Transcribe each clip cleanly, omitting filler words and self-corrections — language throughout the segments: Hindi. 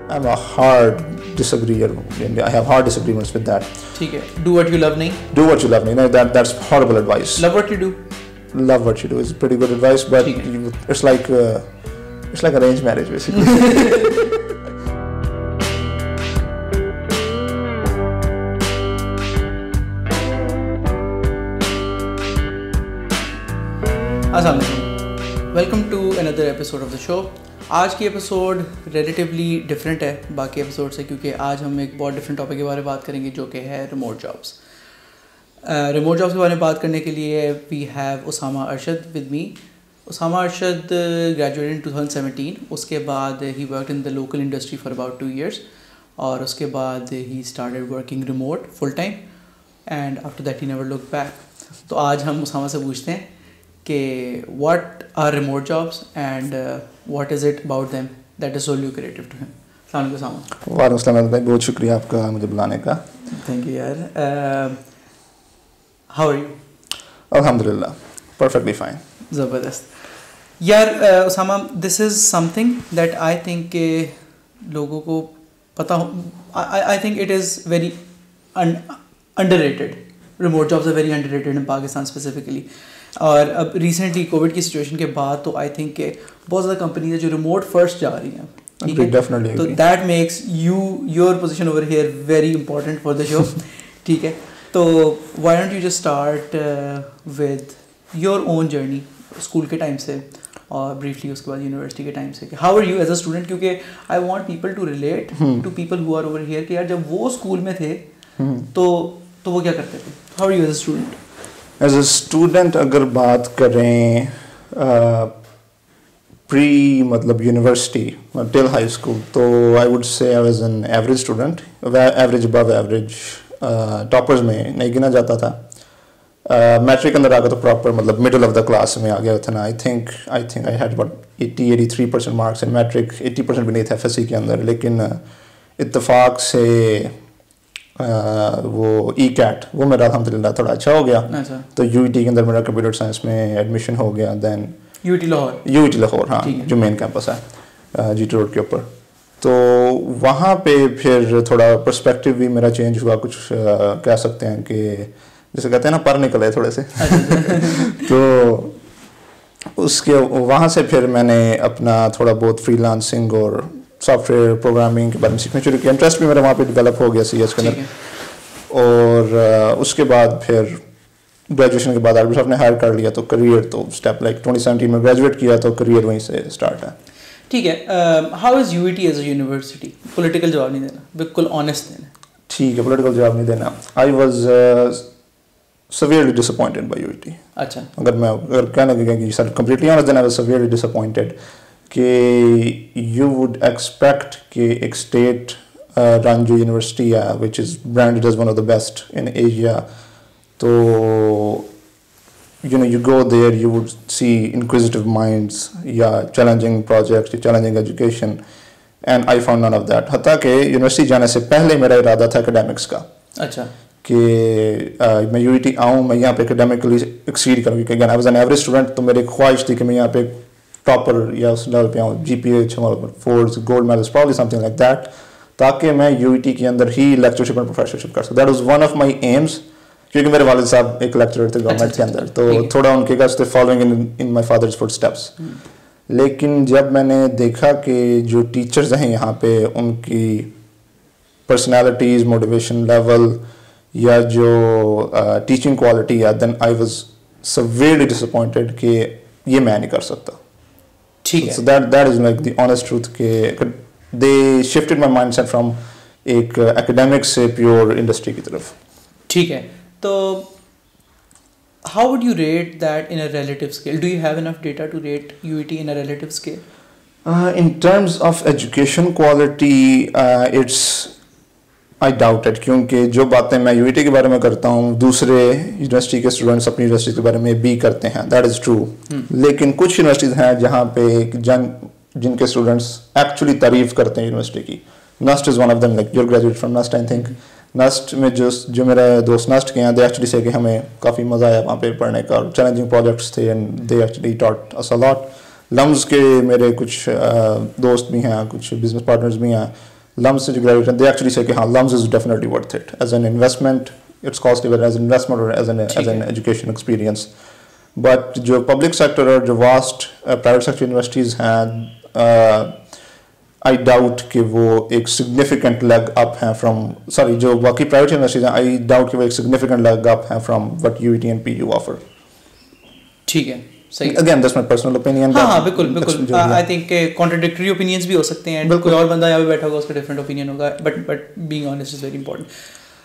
I'm a hard disagreeer. I have hard disagreements with that. ठीक है. Do what you love नहीं. Do what you love. You know that's horrible advice. Love what you do. Love what you do is pretty good advice, but it's like arranged marriage basically. अस्सलाम वालेकुम. Welcome to another episode of the show. आज की एपिसोड रिलेटिवली डिफरेंट है बाकी एपिसोड से, क्योंकि आज हम एक बहुत डिफरेंट टॉपिक के बारे में बात करेंगे जो कि है रिमोट जॉब्स. रिमोट जॉब्स के बारे में बात करने के लिए we have Usama Arshad with me. Usama Arshad graduated in 2017. उसके बाद he worked in the local industry for about 2 years और उसके बाद he started working remote full time and after that he never look back. तो आज हम उसामा से पूछते हैं कि what are remote jobs and what is it about them that is so lucrative to him. अस्सलाम वालेकुम उसामा. वालेकुम अस्सलाम भाई, बहुत शुक्रिया आपका मुझे बुलाने का. थैंक यू यार. How are you? अल्हम्दुलिल्लाह परफेक्टली फाइन. ज़बरदस्त यार. Usama, this is something that I think के लोगों को पता हो. I think it is very underrated. Remote jobs are very underrated in Pakistan specifically. और अब रिसेंटली कोविड की सिचुएशन के बाद तो आई थिंक के बहुत ज़्यादा कंपनीज है जो रिमोट फर्स्ट जा रही हैं. ठीक है, तो that makes your position over here very important for the show. ठीक है, तो why don't you just start with your own journey school के टाइम से और ब्रीफली उसके बाद यूनिवर्सिटी के टाइम से. How are you as a student, क्योंकि I want people to relate to people who are over here कि यार जब वो स्कूल में थे तो वो क्या करते थे. How are you as a student? As a student अगर बात करें प्री मतलब यूनिवर्सिटी टिल हाई स्कूल, तो आई वुड से I was an average student. Average above average, toppers में नहीं गिना जाता था. मैट्रिक के अंदर आ गया तो प्रॉपर मतलब मिडिल ऑफ द क्लास में आ गया था ना. I think I had about 83% marks in matric. 80% भी नहीं था एफएससी के अंदर, लेकिन इत्तेफाक से वो ई कैट वो मेरा अल्हम्दुलिल्लाह थोड़ा अच्छा हो गया. तो यूईटी के अंदर मेरा कंप्यूटर साइंस में एडमिशन हो गया. देन यूईटी लाहौर हाँ, जो मेन कैंपस है जीटी रोड के ऊपर. तो वहाँ पे फिर थोड़ा पर्सपेक्टिव भी मेरा चेंज हुआ. कुछ कह सकते हैं कि जैसे कहते हैं ना पर निकले थोड़े से. तो उसके वहाँ से फिर मैंने अपना थोड़ा बहुत फ्रीलांसिंग और सॉफ्टवेयर प्रोग्रामिंग के बारे में सीखना शुरू किया. इंटरेस्ट भी मेरा वहाँ पे डेवलप हो गया सीएस के अंदर. और उसके बाद फिर ग्रेजुएशन के बाद आरबी साहब ने हायर कर लिया. तो करियर तो स्टेप लाइक 2017 में ग्रेजुएट किया, तो करियर वहीं से स्टार्ट है. ठीक है. How is UET as a university? Political जवाब नहीं देना, बिल्कुल ऑनेस्ट देना. ठीक है, पॉलिटिकल जवाब नहीं देना. I was severely disappointed by UIT. अच्छा, अगर कहना कि sir completely honest, then I was severely disappointed कि you would expect कि एक state run जो यूनिवर्सिटी है which is branded as one of the best in Asia, तो you go there, you would see inquisitive minds या challenging projects, challenging education, and I found none of that. हत्ता कि यूनिवर्सिटी जाने से पहले मेरा इरादा था academics का. अच्छा, कि मैं यूईटी आऊँ, मैं यहाँ पे एकेडमिकली एक्सीड करूँ. क्योंकि again I was an average student, तो मेरी ख्वाहिश थी कि मैं यहाँ पे टॉपर या उस लेवल पे आऊँ. GPA 4 gold medals probably something like that, ताकि मैं यूईटी के अंदर ही लेक्चरशिप एंड प्रोफेसरशिप कर सकूँ. That was one of my AIIMS. क्योंकि मेरे वालिद साहब एक लेक्चरर थे गवर्नमेंट के अंदर, तो थोड़ा उनके का following in my father's footsteps. लेकिन जब मैंने देखा कि जो टीचर्स हैं यहाँ पे, उनकी पर्सनैलिटीज़, मोटिवेशन लेवल या जो टीचिंग क्वालिटी है, then I was severely disappointed कि ये मैं नहीं कर सकता. ठीक है. So that is like the honest truth कि they shifted my mindset from एक academic से pure industry की तरफ. ठीक है. तो how would you rate that in a relative scale? Do you have enough data to rate UIT in a relative scale? In terms of education quality, it's I doubt it, क्योंकि जो बातें मैं यूईटी के बारे में करता हूँ दूसरे यूनिवर्सिटी के स्टूडेंट्स अपनी यूनिवर्सिटी के बारे में भी करते हैं. That is true. लेकिन कुछ यूनिवर्सिटीज़ हैं जहाँ पे जिनके स्टूडेंट्स एक्चुअली तारीफ करते हैं यूनिवर्सिटी की. NUST is one of them. Like you're graduate from NUST. I think NUST में जो मेरे दोस्त नस्ट के हैं, दे एक्चुअली से कि हमें काफ़ी मज़ा आया वहाँ पे पढ़ने का. चैलेंजिंग प्रोजेक्ट्स थे and they actually taught us a lot. LUMS के मेरे कुछ दोस्त भी हैं, कुछ बिजनेस पार्टनर्स भी हैं, लम्स से जो ग्रेजुएट दे एक्चुअली से कि हाँ LUMS is definitely worth it as an investment, it's costly as an investment और as an education experience. But जो पब्लिक सेक्टर और जो वास्ट प्राइवेट सेक्टर यूनिवर्सिटीज़ हैं, आई डाउट कि वो एक सिग्निफिकेंट लेग अप हैं फ्रॉम, सॉरी जो बाकी प्राइवेट यूनिवर्सिटीज़ हैं, आई डाउट कि वो एक सिग्निफिकेंट लेग अप हैं from what UET and PU offer. ठीक है, सही. Again that's my personal opinion. हाँ बिल्कुल. आई थिंक कॉन्ट्राडिक्टरी ओपिनियंस भी हो सकते हैं, कोई और बंदा यहाँ पे बैठा होगा उसका डिफरेंट ओपिनियन होगा, but being honest is very important.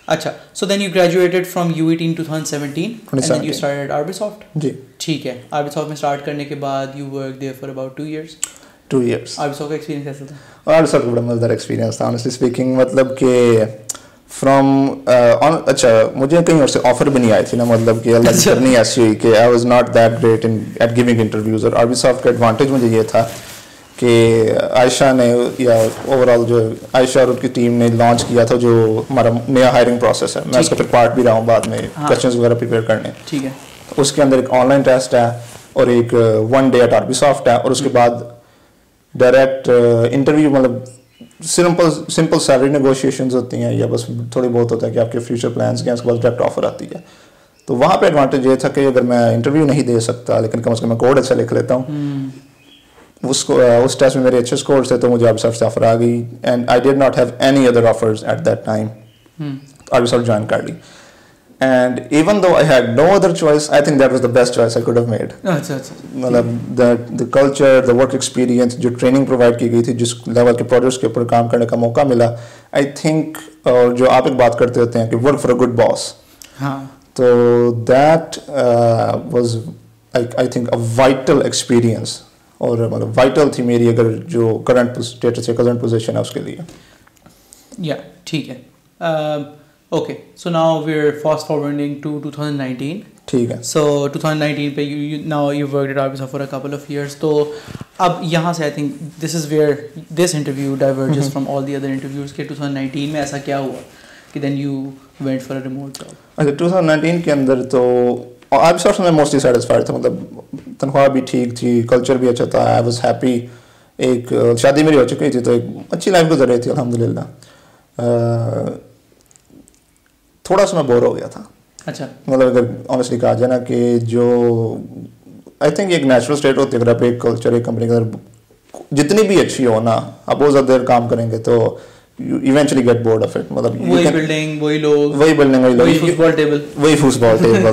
अच्छा, so then you graduated from UET in 2017 and then you started at Arbisoft. जी. ठीक है. Arbisoft में start करने के बाद you worked there for about 2 years. 2 years. Arbisoft का एक्सपीरियंस कैसा था? Arbisoft का बड़ा मज़ेदार एक्सपीरियंस था honestly speaking. मतलब कि अच्छा मुझे कहीं और से ऑफर भी नहीं आई थी ना, मतलब कि अलग करनी ऐसी हुई कि I was not that great in eight giving interviews. और Arbisoft का एडवांटेज मुझे ये था कि आयशा ने या ओवरऑल जो आयशा और उनकी टीम ने लॉन्च किया था जो हमारा नया हायरिंग प्रोसेस है, मैं उसका फिर पार्ट भी रहा हूँ बाद में क्वेश्चंस वगैरह प्रिपेयर करने. ठीक है. उसके अंदर एक ऑनलाइन टेस्ट है और एक 1 डे एट Arbisoft है और उसके बाद डायरेक्ट इंटरव्यू, मतलब सिंपल सैलरी नेगोशिएशंस होती हैं या बस थोड़ी बहुत होता है कि आपके फ्यूचर प्लान्स क्या, उसके बाद डायरेक्ट ऑफर आती है. तो वहाँ पे एडवांटेज ये था कि अगर मैं इंटरव्यू नहीं दे सकता लेकिन कम से कम मैं कोड अच्छा लिख लेता हूँ, उस टेस्ट में मेरे अच्छे स्कोर थे तो मुझे Arbisoft से ऑफर आ गई. And I did not have any other offers at that time. Arbisoft join कर ली. And even though I had no other choice, I think that was the best choice I could have made. अच्छा. मतलब the culture, the work experience, जो ट्रेनिंग प्रोवाइड की गई थी, जिस लेवल के प्रोजेक्ट्स के ऊपर काम करने का मौका मिला, आई थिंक. और जो आप एक बात करते होते हैं कि work for a good boss, तो that was I think a vital experience. और मतलब वाइटल थी मेरी अगर जो करंट स्टेटस या करंट पोजीशन है उसके लिए. या ठीक है. Okay, so now we are fast forwarding to 2019. ठीक है. सो 2019 पे now you worked at Arbisoft for a couple of years. तो अब यहाँ से I think this is where this interview diverges from all the other interviews के 2019 में ऐसा क्या हुआ कि then you went for a remote job? अच्छा, 2019 के अंदर तो Arbisoft में मोस्टली सेटिस्फाइड था, मतलब तनख्वाह भी ठीक थी, कल्चर भी अच्छा था, आई वाज हैप्पी. एक शादी मेरी हो चुकी थी तो एक अच्छी लाइफ गुजर रही थी अल्हम्दुलिल्लाह. थोड़ा सा मैं बोर हो गया था. अच्छा. मतलब अगर ऑनेस्टली कहा जाए ना कि जो आई थिंक एक नेचुरल स्टेट होती है, अगर आप एक कल्चर एक कंपनी के अंदर जितनी भी अच्छी हो ना, आप बहुत ज़्यादा देर काम करेंगे तो you eventually get bored of it. मतलब वही बिल्डिंग वही लोग वही फुटबॉल टेबल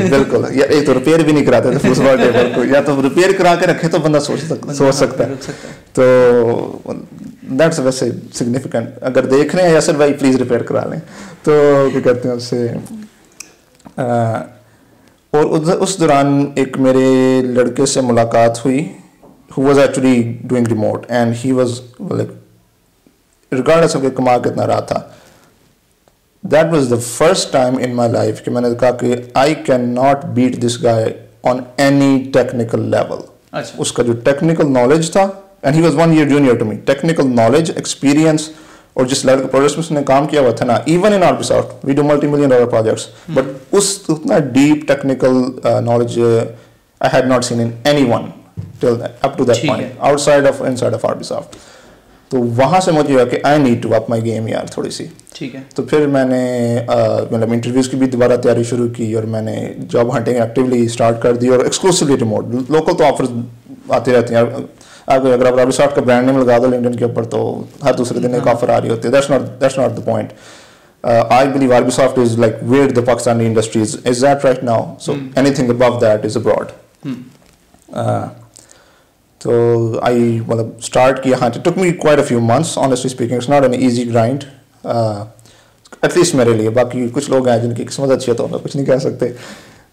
बिल्कुल. या एक तो रिपेयर भी नहीं कराते थे फुटबॉल टेबल को, या तो रिपेयर करा के रखे तो बंदा सोच सकता है. तो दैट्स वैसे सिग्निफिकेंट. अगर देख रहे हैं या सर भाई प्लीज़ रिपेयर करा लें, तो क्या कहते हैं उससे. और उस दौरान एक मेरे लड़के से मुलाकात हुई who was actually doing remote and he was like regardless of कमा कितना रहा था, that was the first time in my life कि मैंने कहा कि I cannot beat this guy on any technical level. अच्छा. उसका जो technical knowledge था, and he was 1 year junior to me, technical knowledge, experience, और जिस लेवल के प्रोजेक्ट्स में उसने काम किया हुआ था ना, even in Arbisoft, we do multi-million-dollar projects, but उस उतना deep technical knowledge I had not seen in anyone till up to that point, outside of inside of Arbisoft. तो वहाँ से मुझे हुआ कि I need to up my game यार थोड़ी सी. ठीक है. तो फिर मैंने मतलब इंटरव्यूज़ की भी दोबारा तैयारी शुरू की और मैंने जॉब हंटिंग एक्टिवली स्टार्ट कर दी. और एक्सक्लूसिवली रिमोट, लोकल तो ऑफर्स आती रहती हैं. अगर आप Arbisoft का ब्रांड नेम लगा दो लिंक्डइन के ऊपर तो हर दूसरे दिन एक ऑफर आ रही होती है. That's not the point. I believe Arbisoft is like where the Pakistani industries is that right now. So anything above that is abroad. तो आई मतलब स्टार्ट किया. हाँ, it took me quite a few months honestly speaking. It's not an easy grind at least मेरे लिए. बाकी कुछ लोग हैं जिनकी किस्मत अच्छी है तो मैं कुछ नहीं कह सकते.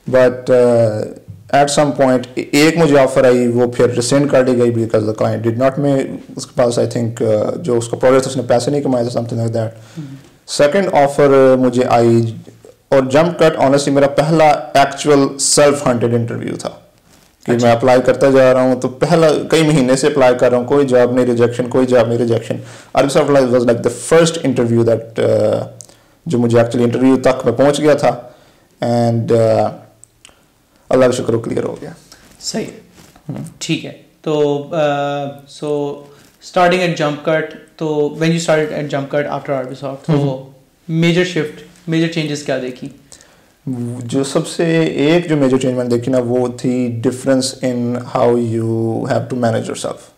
बट एट सम पॉइंट एक मुझे ऑफर आई, वो फिर रिसेंड कर दी गई because the client did not में उसके पास आई थिंक जो उसका प्रोजेक्ट उसने पैसे नहीं कमाए थे, something like that. Second offer मुझे आई और जंप कट ऑनेस्टली मेरा पहला एक्चुअल सेल्फ हंटेड इंटरव्यू था कि मैं अप्लाई करता जा रहा हूँ. तो पहला कई महीने से अप्लाई कर रहा हूँ, कोई जॉब नहीं rejection. Arbisoft was like the first interview that जो मुझे एक्चुअली इंटरव्यू तक मैं पहुँच गया था. एंड अल्लाह का शुक्र क्लियर हो गया. सही है. ठीक है. तो so starting at JumpCut, तो when you started at JumpCut after Arvisoft, तो major changes क्या देखी? जो सबसे एक जो मेजर चेंज मैंने देखी ना वो थी difference in how you have to manage yourself.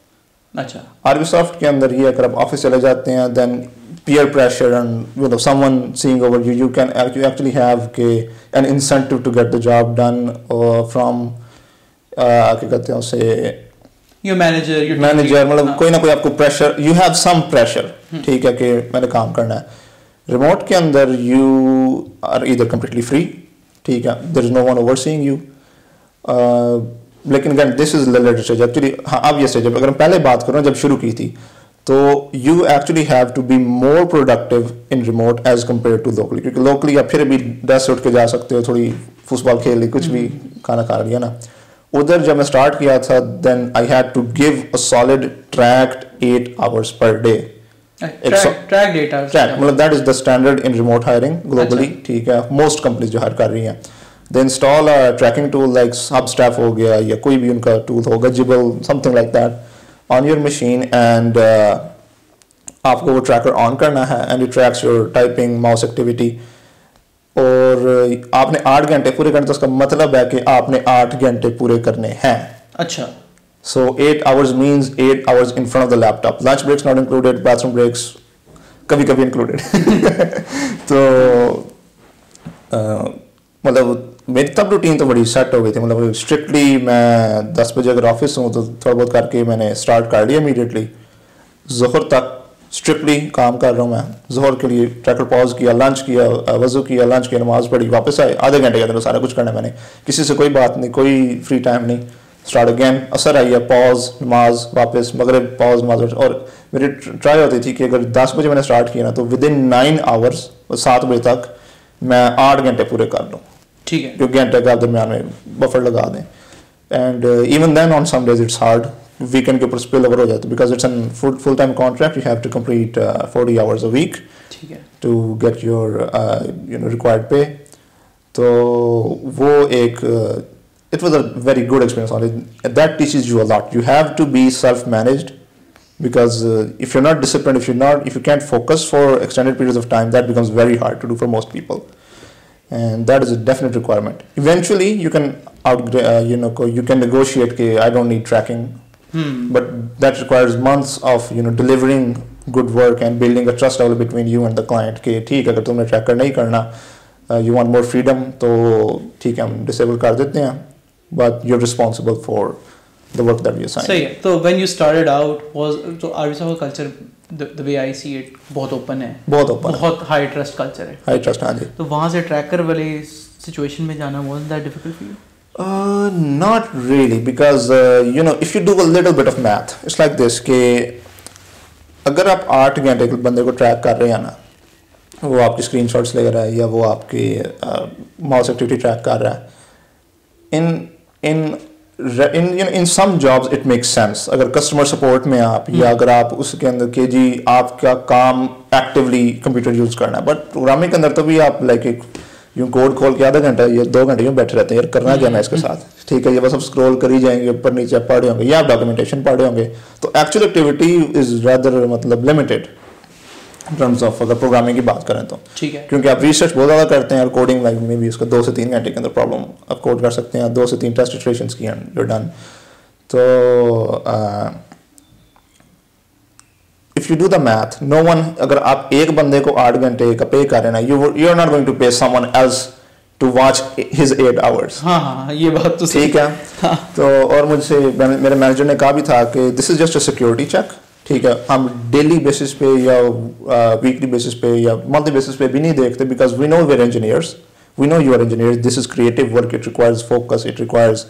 अच्छा. Arvisoft के अंदर ये अगर आप ऑफिस चले जाते हैं then peer pressure and you know someone seeing over you, you actually have an incentive to get the job done from क्या कहते हैं उसे your manager मतलब कोई ना कोई आपको pressure, you have some pressure, ठीक है कि मैंने काम करना है. रिमोट के अंदर you are either completely free, ठीक है, there is no one overseeing you. लेकिन again this is later stage actually. हाँ अब ये स्टेज अगर हम पहले बात करो जब शुरू की थी तो you actually have to be more productive in remote as compare to locally, क्योंकि लोकली आप फिर भी 10 उठ के जा सकते हो, थोड़ी फुटबॉल खेल ली, कुछ भी खाना खा लिया ना. उधर जब मैं स्टार्ट किया था then I had to give a solid tracked 8 hours per day. मतलब that is the standard in remote hiring globally, ठीक है, मोस्ट कंपनीज जो हायर कर रही हैं. They install a tracking tool like Substaff हो गया या कोई भी उनका tool होगा, Jibble, something like that, on your machine, and आपको वो tracker on करना है and it tracks your typing, mouse activity. और आपने 8 घंटे पूरे करने, तो उसका मतलब है कि आपने 8 घंटे पूरे करने हैं. अच्छा. So 8 hours means 8 hours in front of the laptop. Lunch breaks not included, bathroom breaks कभी-कभी included. तो मतलब मेरी तब रूटीन तो बड़ी सेट हो गई थी. मतलब स्ट्रिक्टली मैं 10 बजे अगर ऑफिस हूँ तो थोड़ा बहुत करके मैंने स्टार्ट कर लिया इमीडिएटली. ज़ोहर तक स्ट्रिक्टली काम कर रहा हूँ मैं. ज़ोहर के लिए ट्रैकर पॉज किया, लंच किया, वज़ू किया, लंच किया, नमाज पढ़ी, वापस आए, आधे घंटे के अंदर सारा कुछ करना मैंने. किसी से कोई बात नहीं, कोई फ्री टाइम नहीं. स्टार्ट अगेन, असर आई है, पॉज, नमाज, वापस, मगरिब, पॉज, नमाज. और मेरी ट्राई होती थी कि अगर 10 बजे मैंने स्टार्ट किया ना तो विद इन 9 hours 7 बजे तक मैं 8 घंटे पूरे कर लूँ. ठीक है, जो घंटे का दरमियान में बफर लगा दें. And even then on some days it's hard, weekend के ऊपर स्पिल ओवर हो जाता है because it's an full time contract. You have to complete 40 hours a week to get your required pay. तो वो एक it was a very good experience on it. That teaches you a lot. You have to be self-managed because if you're not disciplined, if you can't focus for extended periods of time, that becomes very hard to do for most people. And that is a definite requirement. Eventually you can you can negotiate कि I don't need tracking, but that requires months of delivering good work and building a trust level between you and the client कि ठीक है अगर तुमने ट्रैकर नहीं करना, you want more freedom, तो ठीक है हम डिसेबल कर देते हैं, but you're responsible for the work that we assign. सही है. तो when you started out was तो Arvisoft का culture the way I see it बहुत open है, बहुत high trust culture है. High trust, हाँ जी. तो वहाँ से ट्रैकर वाले situation में जाना wasn't that difficult for you? Not really, because if you do a little bit of math, it's like this कि अगर आप 8 घंटे एक बंदे को ट्रैक कर रहे हैं ना, वो आपकी स्क्रीनशॉट्स ले रहा है या वो आपकी माउस एक्टिविटी ट्रैक कर रहा है, in some jobs it makes sense. अगर कस्टमर सपोर्ट में आप या अगर आप उसके अंदर के जी आपका काम एक्टिवली कंप्यूटर यूज़ करना है, बट प्रोग्रामिंग के अंदर तो भी आप लाइक एक यूँ कोड खोल के आधा घंटा या 2 घंटे यूँ बैठे रहते हैं, यार करना क्या है इसके साथ, ठीक है, ये बस आप स्क्रॉल कर ही जाएंगे, ऊपर नीचे पढ़ रहे होंगे या आप डॉक्यूमेंटेशन पढ़ रहे होंगे. तो एक्चुअल एक्टिविटी इज रादर मतलब लिमिटेड in terms of अगर प्रोग्रामिंग की बात करें तो, ठीक है, क्योंकि आप रिसर्च बहुत ज़्यादा करते हैं और कोडिंग लाइक में भी उसका 2 से 3 घंटे के अंदर प्रॉब्लम आप कोड कर सकते हैं, 2 से 3 टेस्ट इटरेशंस की एंड you're done. तो if you do the math, no one, अगर आप एक बंदे को 8 घंटे का पे कर रहे हैं ना, you are not going to pay someone else to watch his 8 hours. हाँ ये बात तो ठीक है. तो और मुझसे मेरे मैनेजर ने कहा भी था कि this is just a security check, ठीक है, हम डेली बेसिस पे या वीकली बेसिस पे या मंथली बेसिस पे भी नहीं देखते, because we know we are engineers, we know you are engineers, this is creative work, it requires focus, it requires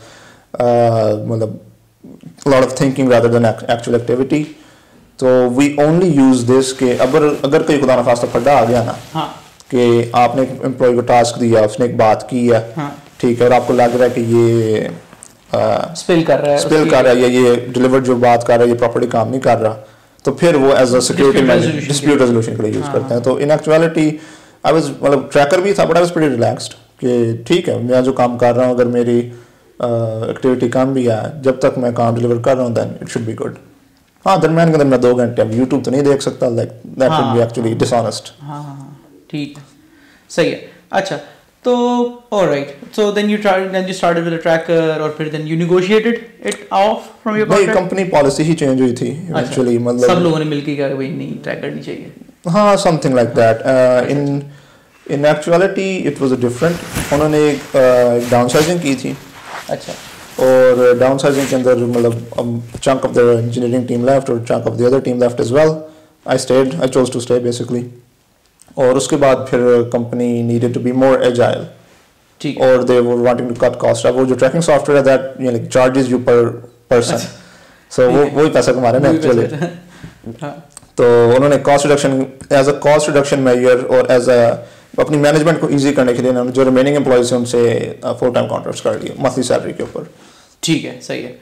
मतलब lot of thinking rather than actual activity. तो वी ओनली यूज दिस के अगर कोई खुदा न खास्ता फड्डा आ गया ना, हाँ, कि आपने एक एम्प्लॉय को टास्क दिया, उसने एक बात की है, हाँ, ठीक है, और आपको लग रहा है कि ये स्पिल कर रहा है या ये डिलीवर जो बात कर रहा है ये प्रॉपर्ली काम नहीं कर रहा, तो फिर वो as a security dispute resolution के लिए यूज करते हैं. तो इन एक्चुअलिटी आई वाज मतलब ट्रैकर भी था but I was pretty relaxed कि ठीक है मैं जो काम कर रहा हूँ अगर मेरी एक्टिविटी कम भी है, जब तक मैं काम डिलीवर कर रहा हूँ then it should be good. हाँ, दरम्यान के अंदर मैं 2 घंटे अब यूट्यूब तो नहीं देख सकता, like that would be actually dishonest. हाँ, ठीक है, सही है। अच्छा, तो alright, so then you started with a tracker और फिर then you negotiated it off from your contract? Company policy ही चेंज हुई थी एक्चुअली, मतलब सब लोगों ने मिलकर कहा भाई नहीं ट्रैकर नहीं चाहिए। हाँ, something like that. In actuality it was different. उन्होंने एक डाउनसाइजिंग की थी। अच्छा। और डाउनसाइजिंग के अंदर मतलब chunk of the engineering team left और chunk of the other team left as well. I chose to stay basically. और उसके बाद फिर company needed to be more agile, और they were wanting to cut cost. अब वो जो ट्रैकिंग सॉफ्टवेयर है that you like charges you per person, so वो ही पैसा कमा रहे हैं एक्चुअली। तो उन्होंने कॉस्ट रिडक्शन मेजर और एज अ अपनी मैनेजमेंट को इजी करने के लिए उन्होंने जो रिमेनिंग एम्प्लॉयज हैं उनसे फुल टाइम कॉन्ट्रैक्ट्स कर लिए मंथली सैलरी के ऊपर। ठीक है, सही है,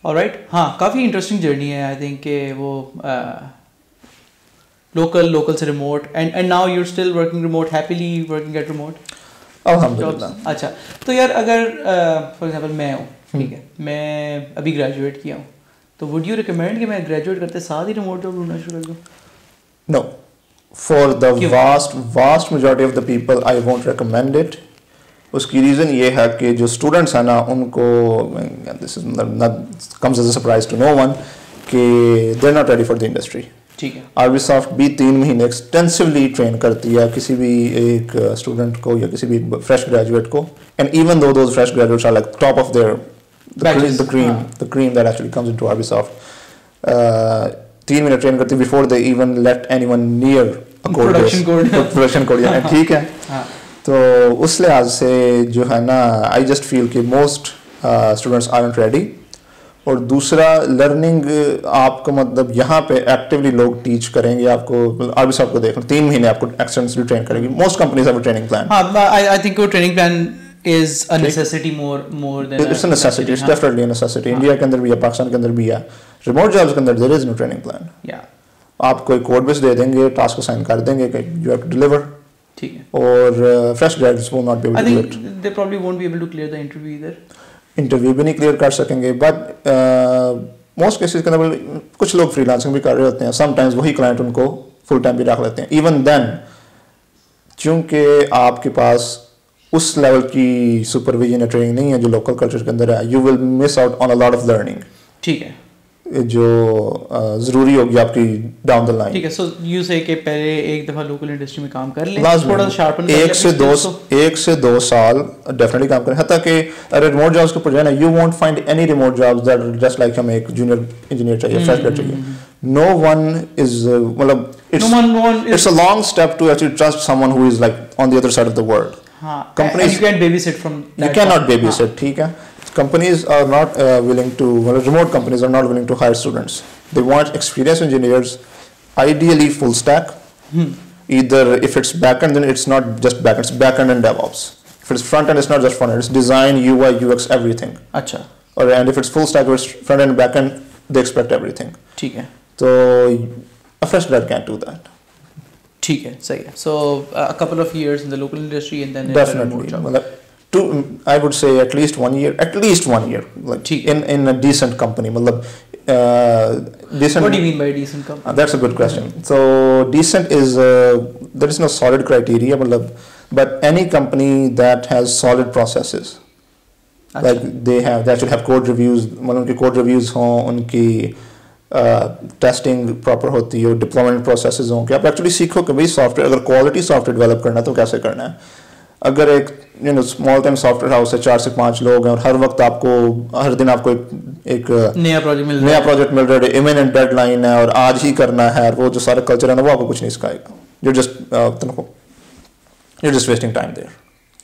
ऑलराइट। हाँ, काफ़ी इंटरेस्टिंग जर्नी है आई थिंक कि वो लोकल से remote and now you are still working remote, happily working at remote? अल्हम्दुलिल्लाह। अच्छा, तो यार अगर फॉर एग्जांपल मैं हूँ, ठीक है, मैं अभी ग्रेजुएट किया हूँ, तो वुड यू रिकमेंड कि मैं ग्रेजुएट करते साथ ही रिमोट जॉब ढूंढना शुरू कर दूँ? No, for the vast majority of the people I won't recommend it. उसकी रीज़न ये है कि जो स्टूडेंट्स हैं ना उनको, this is comes as a surprise to no one, कि they are not ready for the industry. ठीक है। आरबीसॉफ्ट भी 3 महीने एक्सटेंसिवली ट्रेन करती है किसी भी एक स्टूडेंट को या किसी भी फ्रेश ग्रेजुएट को, and even though those fresh graduates are like top of their the cream that actually comes into Arbisoft. 3 महीने ट्रेन करती before they even let anyone near a code production code. ठीक है। तो उस लिहाज से जो है ना, आई जस्ट फील कि मोस्ट स्टूडेंट्स आरंट रेडी। और दूसरा, लर्निंग आपको मतलब यहाँ पे एक्टिवली लोग टीच करेंगे आपको। Arbisoft को देख लो, 3 महीने आपको एक्सटेंसिवली ट्रेन करेंगी। Most companies have a training plan. हाँ, आई थिंक वो training plan is a necessity more than it's a necessity. It's definitely a necessity. India के अंदर भी है, पाकिस्तान के अंदर भी है। रिमोट जॉब्स के अंदर there is no training plan. आपको एक कोड बेस दे देंगे, टास्क असाइन कर देंगे कि you have to deliver. ठीक है। और fresh graduates will not be able to do it. I think they probably won't be able to clear the interview either. Interview भी नहीं क्लियर कर सकेंगे, बट मोस्ट केसेस के अंदर कुछ लोग फ्रीलांसिंग भी कर रहे होते हैं। समटाइम्स वही क्लाइंट उनको फुल टाइम भी रख लेते हैं। इवन देन, चूंकि आपके पास उस लेवल की सुपरविजन या ट्रेनिंग नहीं है जो लोकल कल्चर के अंदर है, you will miss out on a lot of learning. ठीक है। जो जरूरी होगी आपकी डाउन द लाइन। ठीक है। सो यू से कि पहले एक दफा लोकल इंडस्ट्री में काम कर लें, थोड़ा शार्पन कर 1 से 2 साल डेफिनेटली काम करें। हत्ता कि अरे रिमोट जॉब्स के ऊपर जाना, you won't find any remote jobs that are just like हमें एक जूनियर इंजीनियर चाहिए, फ्रेश ग्रेजुएट चाहिए। No one is मतलब it's a long step to actually trust someone who is like on the other side of the world. Companies, you can't babysit from that. You cannot babysit. ठीक है। Companies are not willing to, well, remote companies are not willing to hire students. They want experienced engineers, ideally full stack. Either if it's backend, then it's not just backend, it's backend and DevOps. If it's front end, it's not just front end, it's design, UI, UX, everything. अच्छा। And if it's full stack, it's front end and backend, they expect everything. ठीक है। So a fresh grad can't do that. ठीक है, सही है। So a couple of years in the local industry and then definitely. I would say at least 1 year, like in a decent company. Decent. What do you mean by decent company? That's a good question. So decent is there is no solid criteria, but any company that has solid processes. Like they should have code reviews. उनकी code reviews हों, उनकी टेस्टिंग प्रॉपर होती है, डिप्लॉयमेंट प्रोसेसेस हों कि आप एक्चुअली सीखो कि भाई सॉफ्टवेयर, अगर क्वालिटी सॉफ्टवेयर डेवलप करना है तो कैसे करना है। अगर एक स्मॉल टाइम सॉफ्टवेयर हाउस है, 4 से 5 लोग हैं और हर वक्त आपको हर दिन आपको एक नया प्रोजेक्ट मिल रहा है, इमिनेंट डेडलाइन है और आज ही करना है, और वो जो सारा कल्चर है ना वो आपको कुछ नहीं सिखाएगा। You just wasting time there.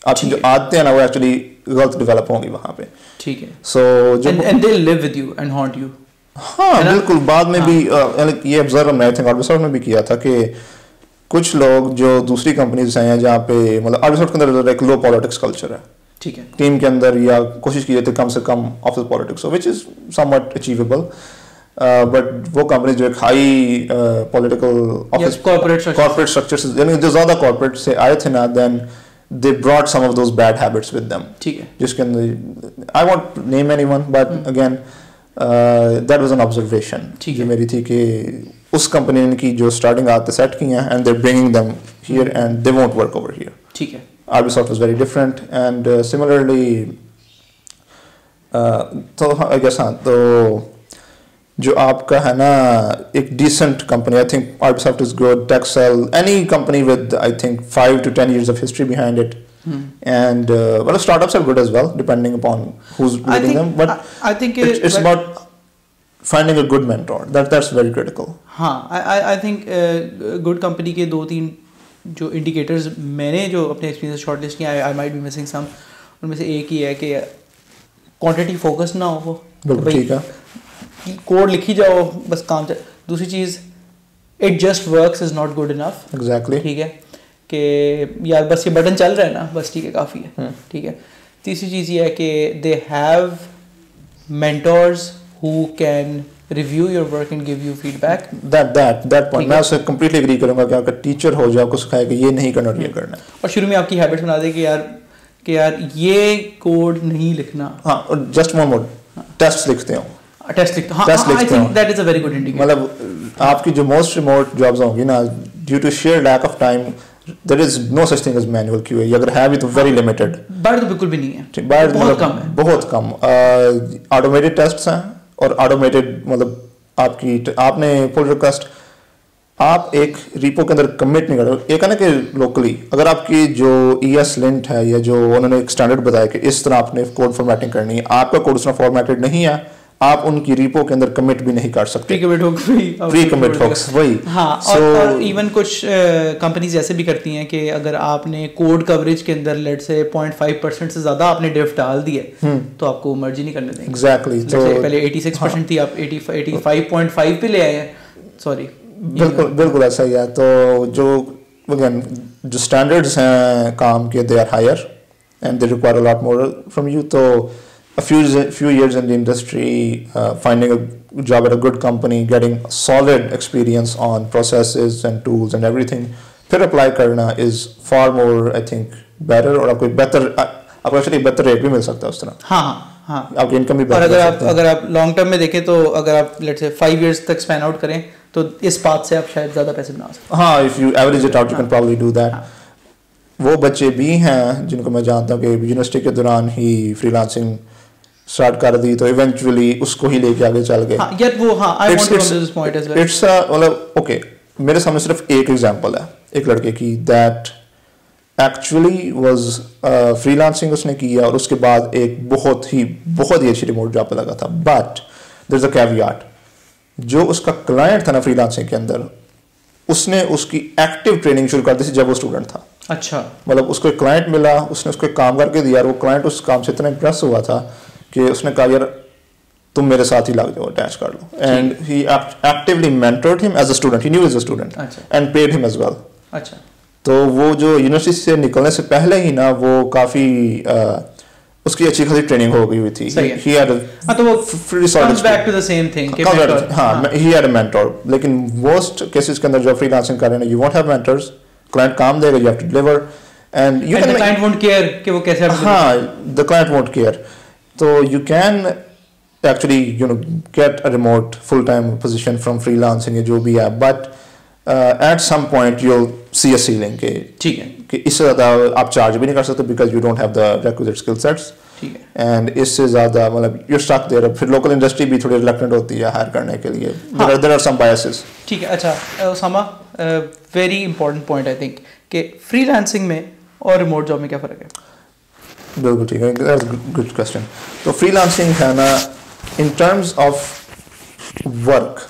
आपकी जो आदतें हैं ना वो एक्चुअली गलत डेवलप होंगी वहाँ पे। ठीक है। So and they live with you and haunt you. हाँ बिल्कुल। बाद में भी ये ऑब्जर्व मैं थिंक Arbisoft में भी किया था कि कुछ लोग जो दूसरी कंपनीज हैं जहाँ पे मतलब Arbisoft के अंदर एक लो पॉलिटिक्स कल्चर है। ठीक है। टीम के अंदर या कोशिश की जाती है कम से कम ऑफिस पॉलिटिक्स हो, which is somewhat achievable, but वो कंपनी जो एक high political office corporate structure से, यानी जो ज़्यादा कॉर्पोरेट से आए थे ना, then they brought some of those bad habits with them. ठीक है. जिसके अंदर I won't name anyone, but again that was an observation जो मेरी थी कि उस कंपनी ने की जो स्टार्टिंग आते सेट की हैं and they're bringing them here and they won't work over here. ठीक है. Ubisoft was very different and similarly तो I guess हाँ तो जो आपका है ना एक decent company, I think Ubisoft is good, Texel, any company with I think 5 to 10 years of history behind it, and well, startups are good as well, depending upon who's leading them. But I think it's about finding a good mentor. That's very critical. हाँ, I think good company के 2-3 जो indicators मैंने जो अपने experience shortlist किया, I might be missing some, उनमें से एक ही है कि quantity focus ना हो, बिल्कुल ठीक है, कोड लिखी जाओ बस काम चल. दूसरी चीज़ it just works is not good enough. Exactly. ठीक है कि यार बस ये बटन चल रहा है ना, बस ठीक है काफ़ी है. ठीक है. तीसरी चीज़ ये है कि they have mentors who can review your work and give you feedback. That point मैं उससे कंप्लीटली एग्री करूंगा कि आपका टीचर हो जाए, आपको सिखाए कि ये नहीं करना और ये करना, और शुरू में आपकी हैबिट बना दे कि यार ये कोड नहीं लिखना. हाँ, और जस्ट वन मोर टेस्ट लिखते हो. टेस्ट लिखते हैं. I think that is a very good indicator. मतलब आपकी जो मोस्ट रिमोट जॉब्स होंगी ना, due to sheer lack of time there is no such thing as manual QA. अगर है भी तो वेरी लिमिटेड. बाहर तो बिल्कुल भी नहीं है. बाहर बहुत कम है. बहुत कम. ऑटोमेटेड टेस्ट्स हैं और ऑटोमेटेड मतलब आपने पुल रिक्वेस्ट आप एक रिपो के अंदर कमिट नहीं कर रहे. एक है ना कि लोकली अगर आपकी जो ES लिंट है या जो उन्होंने एक स्टैंडर्ड बताया कि इस तरह आपने कोड फॉर्मेटिंग करनी है, आपका कोड उस तरह फॉर्मेटेड नहीं है, आप उनकी रिपो के अंदर कमिट भी नहीं कर सकते. प्री कमिट होक्स वही. हाँ, और इवन कुछ कंपनीज ऐसे भी करती हैं कि अगर आपने कोड कवरेज के अंदर लेट से 0.5% से ज्यादा आपने डिफ डाल दिए तो आपको मर्जी नहीं करने देंगे. एग्जैक्टली. तो पहले 86% थी, आप 85.5 पे ले आए हैं. सॉरी. बिल्कुल ऐसा ही है. तो जो अगेन जो स्टैंडर्ड्स हैं काम के, they are higher and they require a lot more from you. तो a few years in the industry, finding a job at a good company, getting solid experience on processes and tools and everything, फिर apply करना is far more I think better, और आपको actually better rate भी मिल सकता है उस तरह. हाँ. आपकी इनकम भी better. और अगर आप लॉन्ग टर्म में देखें तो अगर आप let's say 5 years तक स्पैन आउट करें तो इस बात से आप शायद ज़्यादा पैसे बना सकते. हाँ, if you average it out you can probably do that. वो बच्चे भी हैं जिनको मैं जानता हूँ कि यूनिवर्सिटी के दौरान ही फ्रीलांसिंग स्टार्ट कर दी तो इवेंचुअली उसको ही लेके आगे चल गए. हाँ, यार वो हाँ, I want to know this point as well. It's मतलब ओके, मेरे सामने सिर्फ एक एग्जांपल है एक लड़के की that actually was फ्रीलांसिंग उसने किया और उसके बाद एक बहुत ही अच्छी रिमोट जॉब पे लगा था. बट there's a caveat, जो उसका क्लाइंट था ना फ्रीलांसिंग के अंदर, उसने उसकी एक्टिव ट्रेनिंग शुरू कर दी थी जब वो स्टूडेंट था. अच्छा. मतलब उसको एक क्लाइंट मिला, उसने उसको एक काम करके दिया और वो क्लाइंट उस काम से इतना इम्प्रेस हुआ था कि उसने कहा यार तुम मेरे साथ ही लग जाओ, अटैच कर लो. And he actively mentored him as a student. He knew as a student and paid him as well. अच्छा. तो वो जो यूनिवर्सिटी से निकलने से पहले ही ना वो काफी उसकी अच्छी खासी ट्रेनिंग हो गई हुई थी. he had a, तो वो comes back to the same thing कि mentor. हाँ, he had a mentor. लेकिन most cases के अंदर जो फ्रीलांसिंग कर रहे हैं, you won't have mentors. Client काम देगा, you have to deliver, and the client won't care कि वो कैसे. हाँ, the client won't care. So you can actually get a remote full-time position from freelancing या जो भी है, but at some point you'll see a ceiling के ठीक है कि इससे ज़्यादा आप चार्ज भी नहीं कर सकते because you don't have the requisite skill sets. ठीक है. and इससे ज़्यादा मतलब you're stuck there. फिर local industry भी थोड़ी reluctant होती है हायर करने के लिए. there are some biases. ठीक है. अच्छा Usama, very important point I think कि freelancing में और remote job में क्या फ़र्क है? बिल्कुल ठीक है. that's a good question. तो freelancing है ना in terms of work.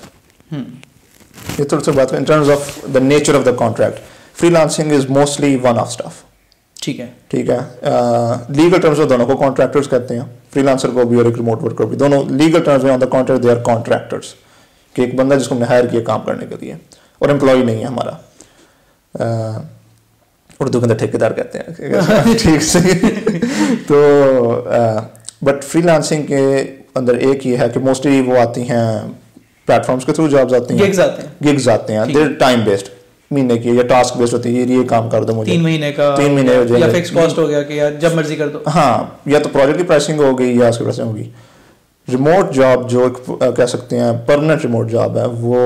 ये थोड़ा सा बात है in terms of the nature of the contract. Freelancing is mostly one-off stuff. ठीक है. लीगल टर्म्स में दोनों को कॉन्ट्रैक्टर्स कहते हैं, फ्रीलांसर को भी और एक रिमोट वर्कर भी. दोनों लीगल टर्म्स में on the contract they are contractors कि एक बंदा जिसको हमने हायर किया काम करने के लिए और एम्प्लॉय नहीं है हमारा. उर्दू के अंदर ठेकेदार कहते हैं. ठीक से. तो बट फ्रीलांसिंग के अंदर एक ही है कि मोस्टली वो आती हैं प्लेटफॉर्म्स के थ्रू जॉब्स आती हैं, गिग्स आते हैं. Their time based. महीने की या टास्क बेस्ड होती है, ये काम कर दो मुझे 3 महीने का, 3 महीने हो जाएगा, या फिक्स कॉस्ट हो गया कि यार जब मर्जी कर दो। हाँ, या तो प्रोजेक्ट की प्राइसिंग हो गई या उसकी प्राइसिंग होगी। रिमोट जॉब जो कह सकते हैं परमानेंट रिमोट जॉब है, वो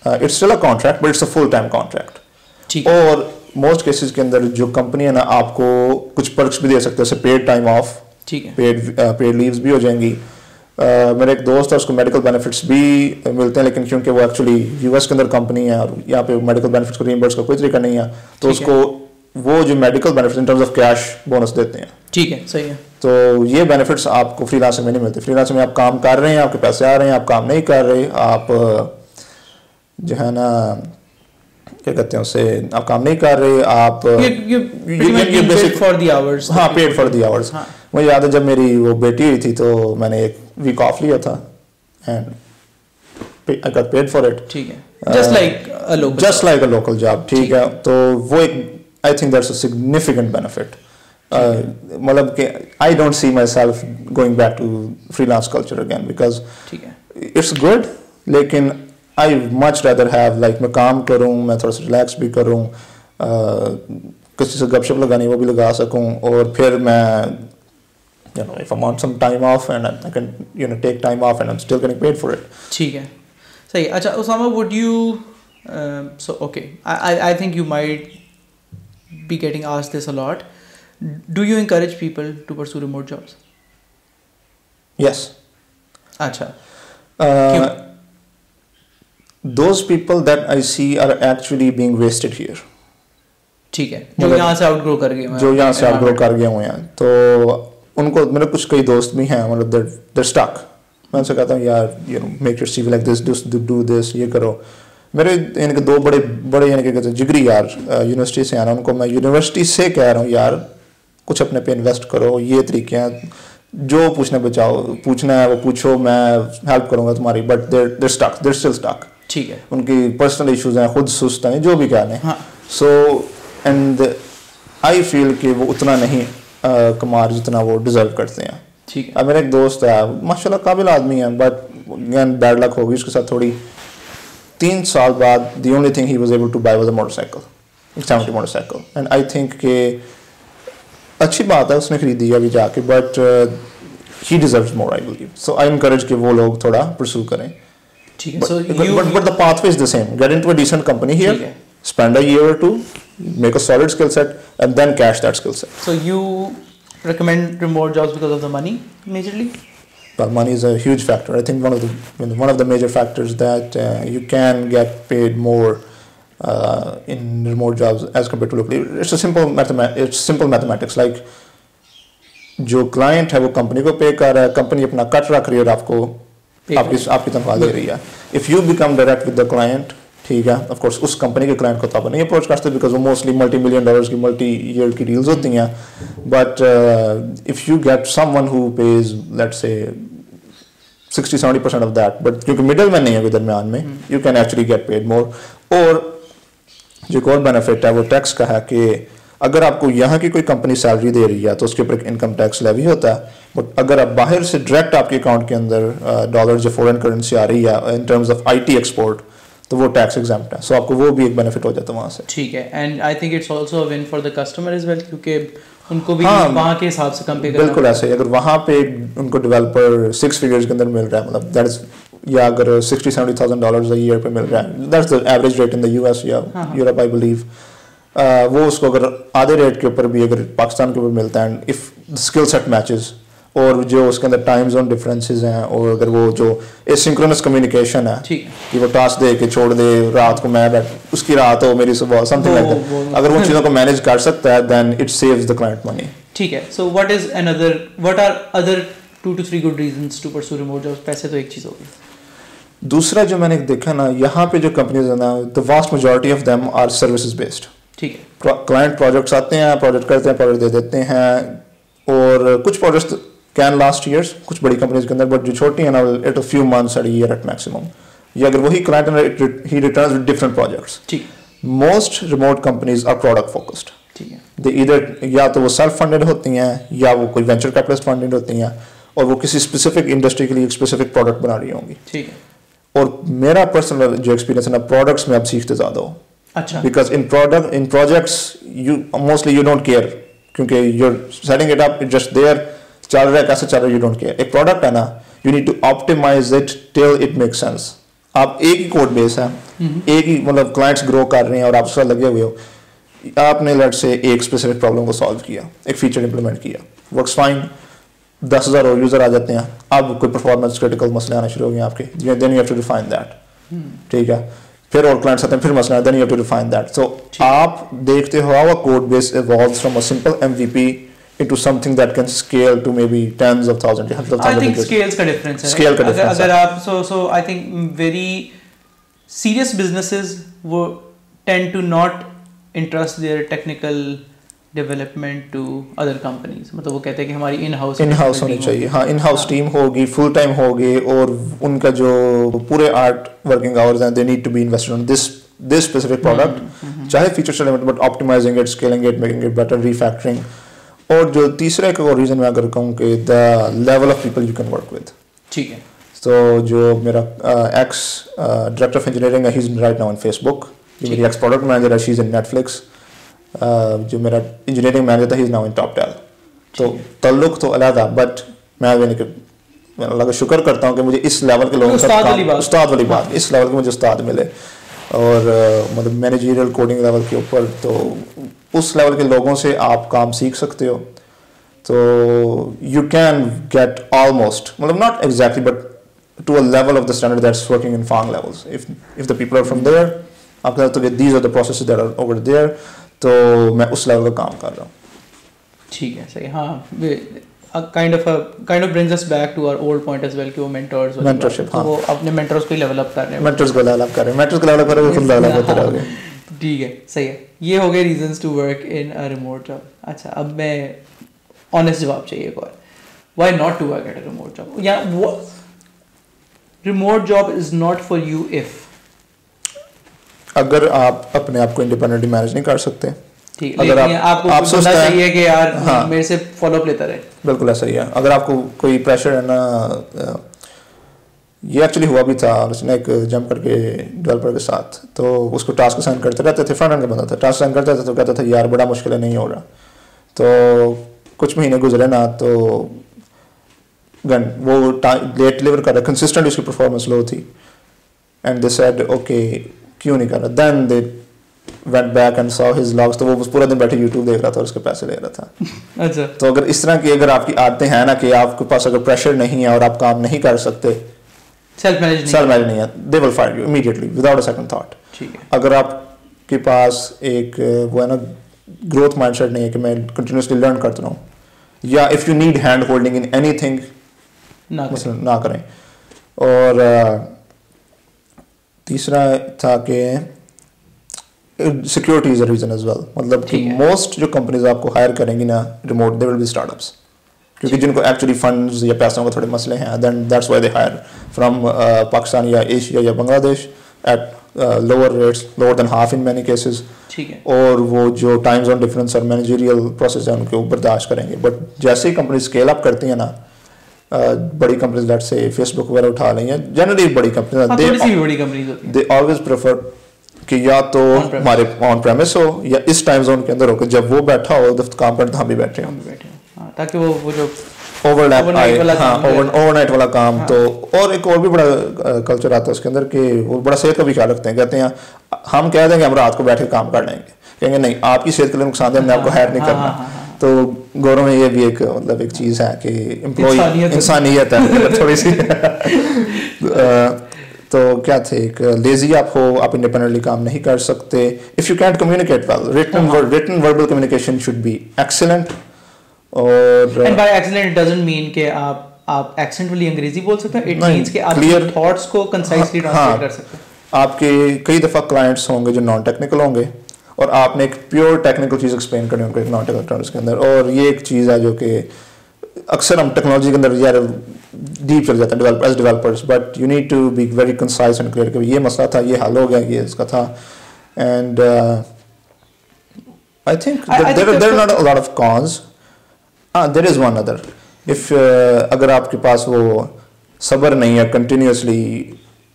it's still a contract but it's a full time contract. और मोस्ट केसेस के अंदर जो कंपनी है ना, आपको कुछ पर्क्स भी दे सकते हैं, जैसे पेड टाइम ऑफ, ठीक है, पेड लीव्स भी हो जाएंगी। मेरा एक दोस्त है, उसको मेडिकल बेनिफिट्स भी मिलते हैं, लेकिन क्योंकि वो एक्चुअली यूएस के अंदर कंपनी है और यहाँ पे मेडिकल बेनिफिट्स को रीइंबर्स का कोई तरीका नहीं है, तो उसको वो जो medical benefits in terms of cash bonus देते हैं। ठीक है, सही है। तो ये बेनिफिट्स आपको फ्रीलांसिंग में नहीं मिलते। फ्रीलांसिंग में आप काम कर रहे हैं, आपके पैसे आ रहे हैं, आप काम नहीं कर रहे, आप जो है ना क्या कहते हैं उसे, आप काम नहीं कर रहे, आप पेड फॉर द आवर्स। हाँ, पेड फॉर द आवर्स। मुझे याद है जब मेरी वो बेटी हुई थी तो मैंने एक वीक ऑफ लिया था and I got paid for it. ठीक है, just like a local job. ठीक है, तो वो एक I think that's a significant benefit. मतलब कि I don't see myself going back to freelance culture again because it's good, लेकिन I much rather have like मैं काम करूँ, मैं थोड़ा सा रिलैक्स भी करूँ, किसी से गपशप लगानी वो भी लगा सकूँ, और फिर मैं if I want some time off and I can take time off and I'm still getting paid for it. ठीक है, सही। अच्छा Osama, would you so okay, I think you might be getting asked this a lot. Do you encourage people to pursue remote jobs? Yes. अच्छा, those people that I see are actually being wasted here. ठीक है, जो यहाँ से आउटग्रो कर गए हुए हैं, तो उनको मेरे कुछ कई दोस्त भी हैं, मतलब they're stuck। मैं उनसे कहता हूँ यार make your CV like this, do this, ये करो। मेरे इनके दो बड़े यानी कि कहते हैं जिगरी यार यूनिवर्सिटी से आना, उनको मैं यूनिवर्सिटी से कह रहा हूँ यार कुछ अपने पे इन्वेस्ट करो, ये तरीके हैं, जो पूछना है वो पूछो, मैं हेल्प करूँगा तुम्हारी, बट they're still stuck। ठीक है, उनकी पर्सनल इश्यूज हैं, खुद सुस्त हैं, जो भी कह लें। सो एंड आई फील कि वो उतना नहीं कमार जितना वो डिजर्व करते हैं। ठीक है, अब मेरा एक दोस्त है, माशाल्लाह काबिल आदमी है, बट अगेन बैड लक होगी उसके साथ थोड़ी। 3 साल बाद the only thing he was able to buy was a motorcycle, 70 motorcycle, and I think कि अच्छी बात है उसने खरीदी है अभी जाके, but he deserves more, I believe. So I encourage कि वो लोग थोड़ा परस्यू करें। ठीक है, but the pathway is the same. Get into a decent company here, spend a year or 2, make a solid skill set, and then cash that skill set. So you recommend remote jobs because of the money majorly? Well, money is a huge factor. I think one of the major factors that you can get paid more in remote jobs as compared to locally. It's simple mathematics. Like जो client है वो company को pay कर रहा है, company अपना cut रख रही है और आपकी तनख्वाह दे रही है। If you become direct with the client, ठीक है, ऑफ कोर्स उस कंपनी के क्लाइंट को तो आप नहीं अप्रोच करते बिकॉज वो मोस्टली $multi-million की multi-year की डील्स होती हैं, but if you get someone who page let's say 60-70% of that, but क्योंकि मिडल मैन नहीं है दरमियान में, you can actually get paid more. और जो एक और बेनिफिट है वो टैक्स का है कि अगर आपको यहाँ की कोई कंपनी सैलरी दे रही है तो उसके ऊपर एक इनकम टैक्स लेवी होता है, बट अगर आप बाहर से डायरेक्ट आपके अकाउंट के अंदर डॉलर या फॉरेन करेंसी आ रही है in terms of IT export, तो वो टैक्स एग्जाम्प्ट है, सो आपको वो भी एक बेनिफिट हो जाता है वहाँ से। ठीक है, and I think it's also a win for the customer as well, क्योंकि उनको भी वहाँ के हिसाब से कंपेयर करना। बिल्कुल ऐसे ही, अगर वहाँ पे उनको डेवलपर 6 फिगर्स के अंदर मिल रहा है, मतलब दैट इज, या अगर $60,000-70,000 अ ईयर पे मिल रहा है, that's the average rate in the US या यूरोप आई बिलीव, वो उसको अगर आधे रेट के ऊपर भी अगर पाकिस्तान के ऊपर मिलता है, इफ स्किल सेट मैचेस, और जो उसके अंदर टाइम जोन डिफरेंसेस हैं, और अगर वो जो एसिंक्रोनस कम्युनिकेशन है कि वो टास्क दे के छोड़ दे, रात को मैं उसकी रात हो मेरी सुबह, समथिंग लाइक दैट, अगर वो चीज़ों को मैनेज कर सकता है then it saves the client money. ठीक है, so what are other 2 to 3 good reasons to pursue remote jobs? पैसे तो एक चीज़ होगी। दूसरा जो मैंने देखा ना, यहाँ पे जो कंपनीज है ना, the vast majority of them are services based. ठीक है, क्लाइंट प्रोजेक्ट्स आते हैं, प्रोजेक्ट करते हैं, प्रोजेक्ट दे देते हैं, और कुछ प्रोजेक्ट्स कैन लास्ट ईयर्स कुछ बड़ी कंपनीज के अंदर, बट जो छोटी है ना, it a few months at year at maximum, या अगर वही क्लाइंट ही रिटर्न्स विद डिफरेंट प्रोजेक्ट्स। ठीक, most remote companies are product focused. ठीक है, दे ईदर या तो वो सेल्फ फंडेड होती हैं या वो कोई वेंचर कैपिटलिस्ट फंडेड होती हैं, और वो किसी स्पेसिफिक इंडस्ट्री के लिए एक स्पेसिफिक प्रोडक्ट बना रही होंगी। ठीक है, और मेरा पर्सनल जो एक्सपीरियंस है ना, प्रोडक्ट्स में आप सीखते ज़्यादा हो। अच्छा. Because in projects you mostly you don't care क्योंकि you're setting it up, it's just there, चल रहा है कैसे चल रहा है, you don't care. एक प्रोडक्ट है ना, you need to optimize it till it makes sense. आप एक ही कोड बेस है, एक ही मतलब क्लाइंट्स ग्रो कर रहे हैं और आप उसका लगे हुए हो, आपने लेट से एक स्पेसिफिक प्रॉब्लम को सॉल्व किया, एक फीचर इंप्लीमेंट किया, वर्क्स फाइन, 10,000 और यूजर आ जाते हैं, अब कोई परफॉर्मेंस क्रिटिकल मसले आने शुरू हो गए आपके, then you have to define that. ठीक है, फिर और क्लाइंट्स आते हैं, फिर मसला, then you have to define that. So आप देखते हो how a code base evolves from a simple MVP into something that can scale to maybe tens of thousands, hundreds of thousands. I think scales का difference है. Scale का difference. अगर आप so I think very serious businesses वो tend to not entrust their technical development to other companies. मतलब वो कहते हैं कि हमारी in-house होनी चाहिए. हाँ, in-house team होगी, full time होगी और उनका जो पूरे आर्ट working hours हैं, they need to be invested on this specific product. चाहे feature element, but optimizing it, scaling it, making it better, refactoring. और जो तीसरा एक और रीज़न मैं अगर कहूँ कि the level of people you can work with. ठीक है. तो जो मेरा एक्स डायरेक्टर ऑफ इंजीनियरिंग है, he is right now on Facebook. जो मेरी एक्स प्रोडक्ट मैनेजर है, शी इज इन नेटफ्लिक्स. जो मेरा इंजीनियरिंग मैनेजर था, ही इज नाउ इन टॉपटेल. तो ताल्लुक तो अलग, बट मैं अल्लाह का शुक्र करता हूँ कि मुझे इस लेवल के लोगों का उस्ताद वाली बात, इस लेवल के मुझे उस्ताद मिले. और मतलब मैनेजरियल कोडिंग लेवल के ऊपर, तो उस लेवल के लोगों से आप काम सीख सकते हो. तो यू कैन गेट ऑलमोस्ट, मतलब not exactly, but to a level of the standard that's working in FAANG levels. If the people are from there, आप कहते हो कि these are the processes that are over there, तो मैं उस लेवल का काम कर रहा हूँ. ठीक है, सही. हाँ, kind of brings us back to our old point as well कि वो mentorship, हाँ, वो अपने mentors को level up कर रहे हैं, mentors को level up कर रहे हैं, वो खुद level up होते रहोगे. ठीक है, सही है. ये हो गए reasons to work in a remote job. अच्छा, अब मैं honest जवाब चाहिए एक और. Why not to work at a remote job? या remote job is not for you if अगर आप अपने आप को independently manage नहीं कर सकते. ठीक, अगर आपको सोचना चाहिए कि यार हाँ, मेरे से फॉलो अप लेता रहे. बिल्कुल ऐसा ही है. अगर आपको कोई प्रेशर है ना, ये एक्चुअली हुआ भी था, उसने एक जंप करके डेवलपर के साथ, तो उसको टास्क असाइन करते रहते थे, फ्रंट एंड का बंदा था, टास्क असाइन करता था तो कहता था यार बड़ा मुश्किल है, नहीं हो रहा. तो कुछ महीने गुजरे ना, तो वो लेट डिलीवर कर रहा, कंसिस्टेंट उसकी परफॉर्मेंस लो थी, एंड दे सेड ओके क्यों नहीं कर रहा. Then they went back and saw his logs, तो वो पूरा दिन बैठे YouTube देख रहा था और उसके पैसे ले रहा था. अच्छा. तो अगर इस तरह की अगर आपकी आदतें हैं ना कि आपके पास अगर प्रेशर नहीं है और आप काम नहीं कर सकते, सेल्फ मैनेज नहीं है, they will fire you immediately without a second thought. ठीक है. अगर आपके पास एक वो है ना ग्रोथ माइंडसेट नहीं है कि मैं कंटिन्यूसली लर्न करता रहूँ, या if you need hand holding in anything ना करें. और तीसरा था कि security is a reason as well. मतलब कि मोस्ट जो कंपनीज आपको हायर करेंगी ना remote, they will be startups, क्योंकि जिनको एक्चुअली फंड्स या पैसों के थोड़े मसले हैं, then that's why they hire from Pakistan या एशिया या Bangladesh at lower rates, lower than half in many cases. ठीक है. और वो जो टाइम जोन डिफरेंस और मैनेजरियल प्रोसेस है उनको बर्दाश्त करेंगे. बट जैसे ही कंपनी स्केल अप करती है ना, बड़ी कंपनीज लेट्स से फेसबुक वगैरह उठा रही हैं, जनरली बड़ी कंपनीज, दे ऑलवेज प्रेफर कि या तो हमारे ऑन प्रेमिस हो या इस टाइम जोन के अंदर हो, कि जब वो बैठा हो तो काम करते हम भी बैठे हो, ताकि वो जो ओवरलैप आए, हाँ, ओवरनाइट वाला काम. हाँ. तो और एक और भी बड़ा कल्चर आता है उसके अंदर कि वो बड़ा सेहत का भी ख्याल रखते हैं. कहते हैं हम कह देंगे हम रात को बैठ के काम कर लेंगे, कहेंगे नहीं आपकी सेहत के लिए नुकसान है, हमने आपको हायर नहीं करना. तो गौरव में ये भी एक मतलब एक चीज़ है कि एम्प्लॉय इंसानियत है थोड़ी सी. तो क्या थे, एक लेजी आप हो, आप इंडिपेंडेंटली काम नहीं कर सकते. If you can't communicate well, written verbal communication should be excellent. और and by excellent it doesn't mean कि आप एक्सेंट वाली अंग्रेजी बोल सकते हैं. इट मींस कि आप क्लियर थॉट्स को कंसाइसली ट्रांसलेट कर सकते हैं. आपके कई दफ़ा क्लाइंट्स होंगे जो नॉन टेक्निकल होंगे और आपने एक प्योर टेक्निकल चीज़ एक्सप्लेन करनी होगी नॉन टेक्निकल टर्म्स के अंदर. और ये एक चीज़ है जो कि अक्सर हम टेक्नोलॉजी के अंदर यार डीप चल जाता है as developers, but you need to be very concise and clear कि ये मसला था, ये हल हो गया, ये इसका था. And I think there are not a lot of cons. There is one other. If अगर आपके पास वो सब्र नहीं है कंटिन्यूसली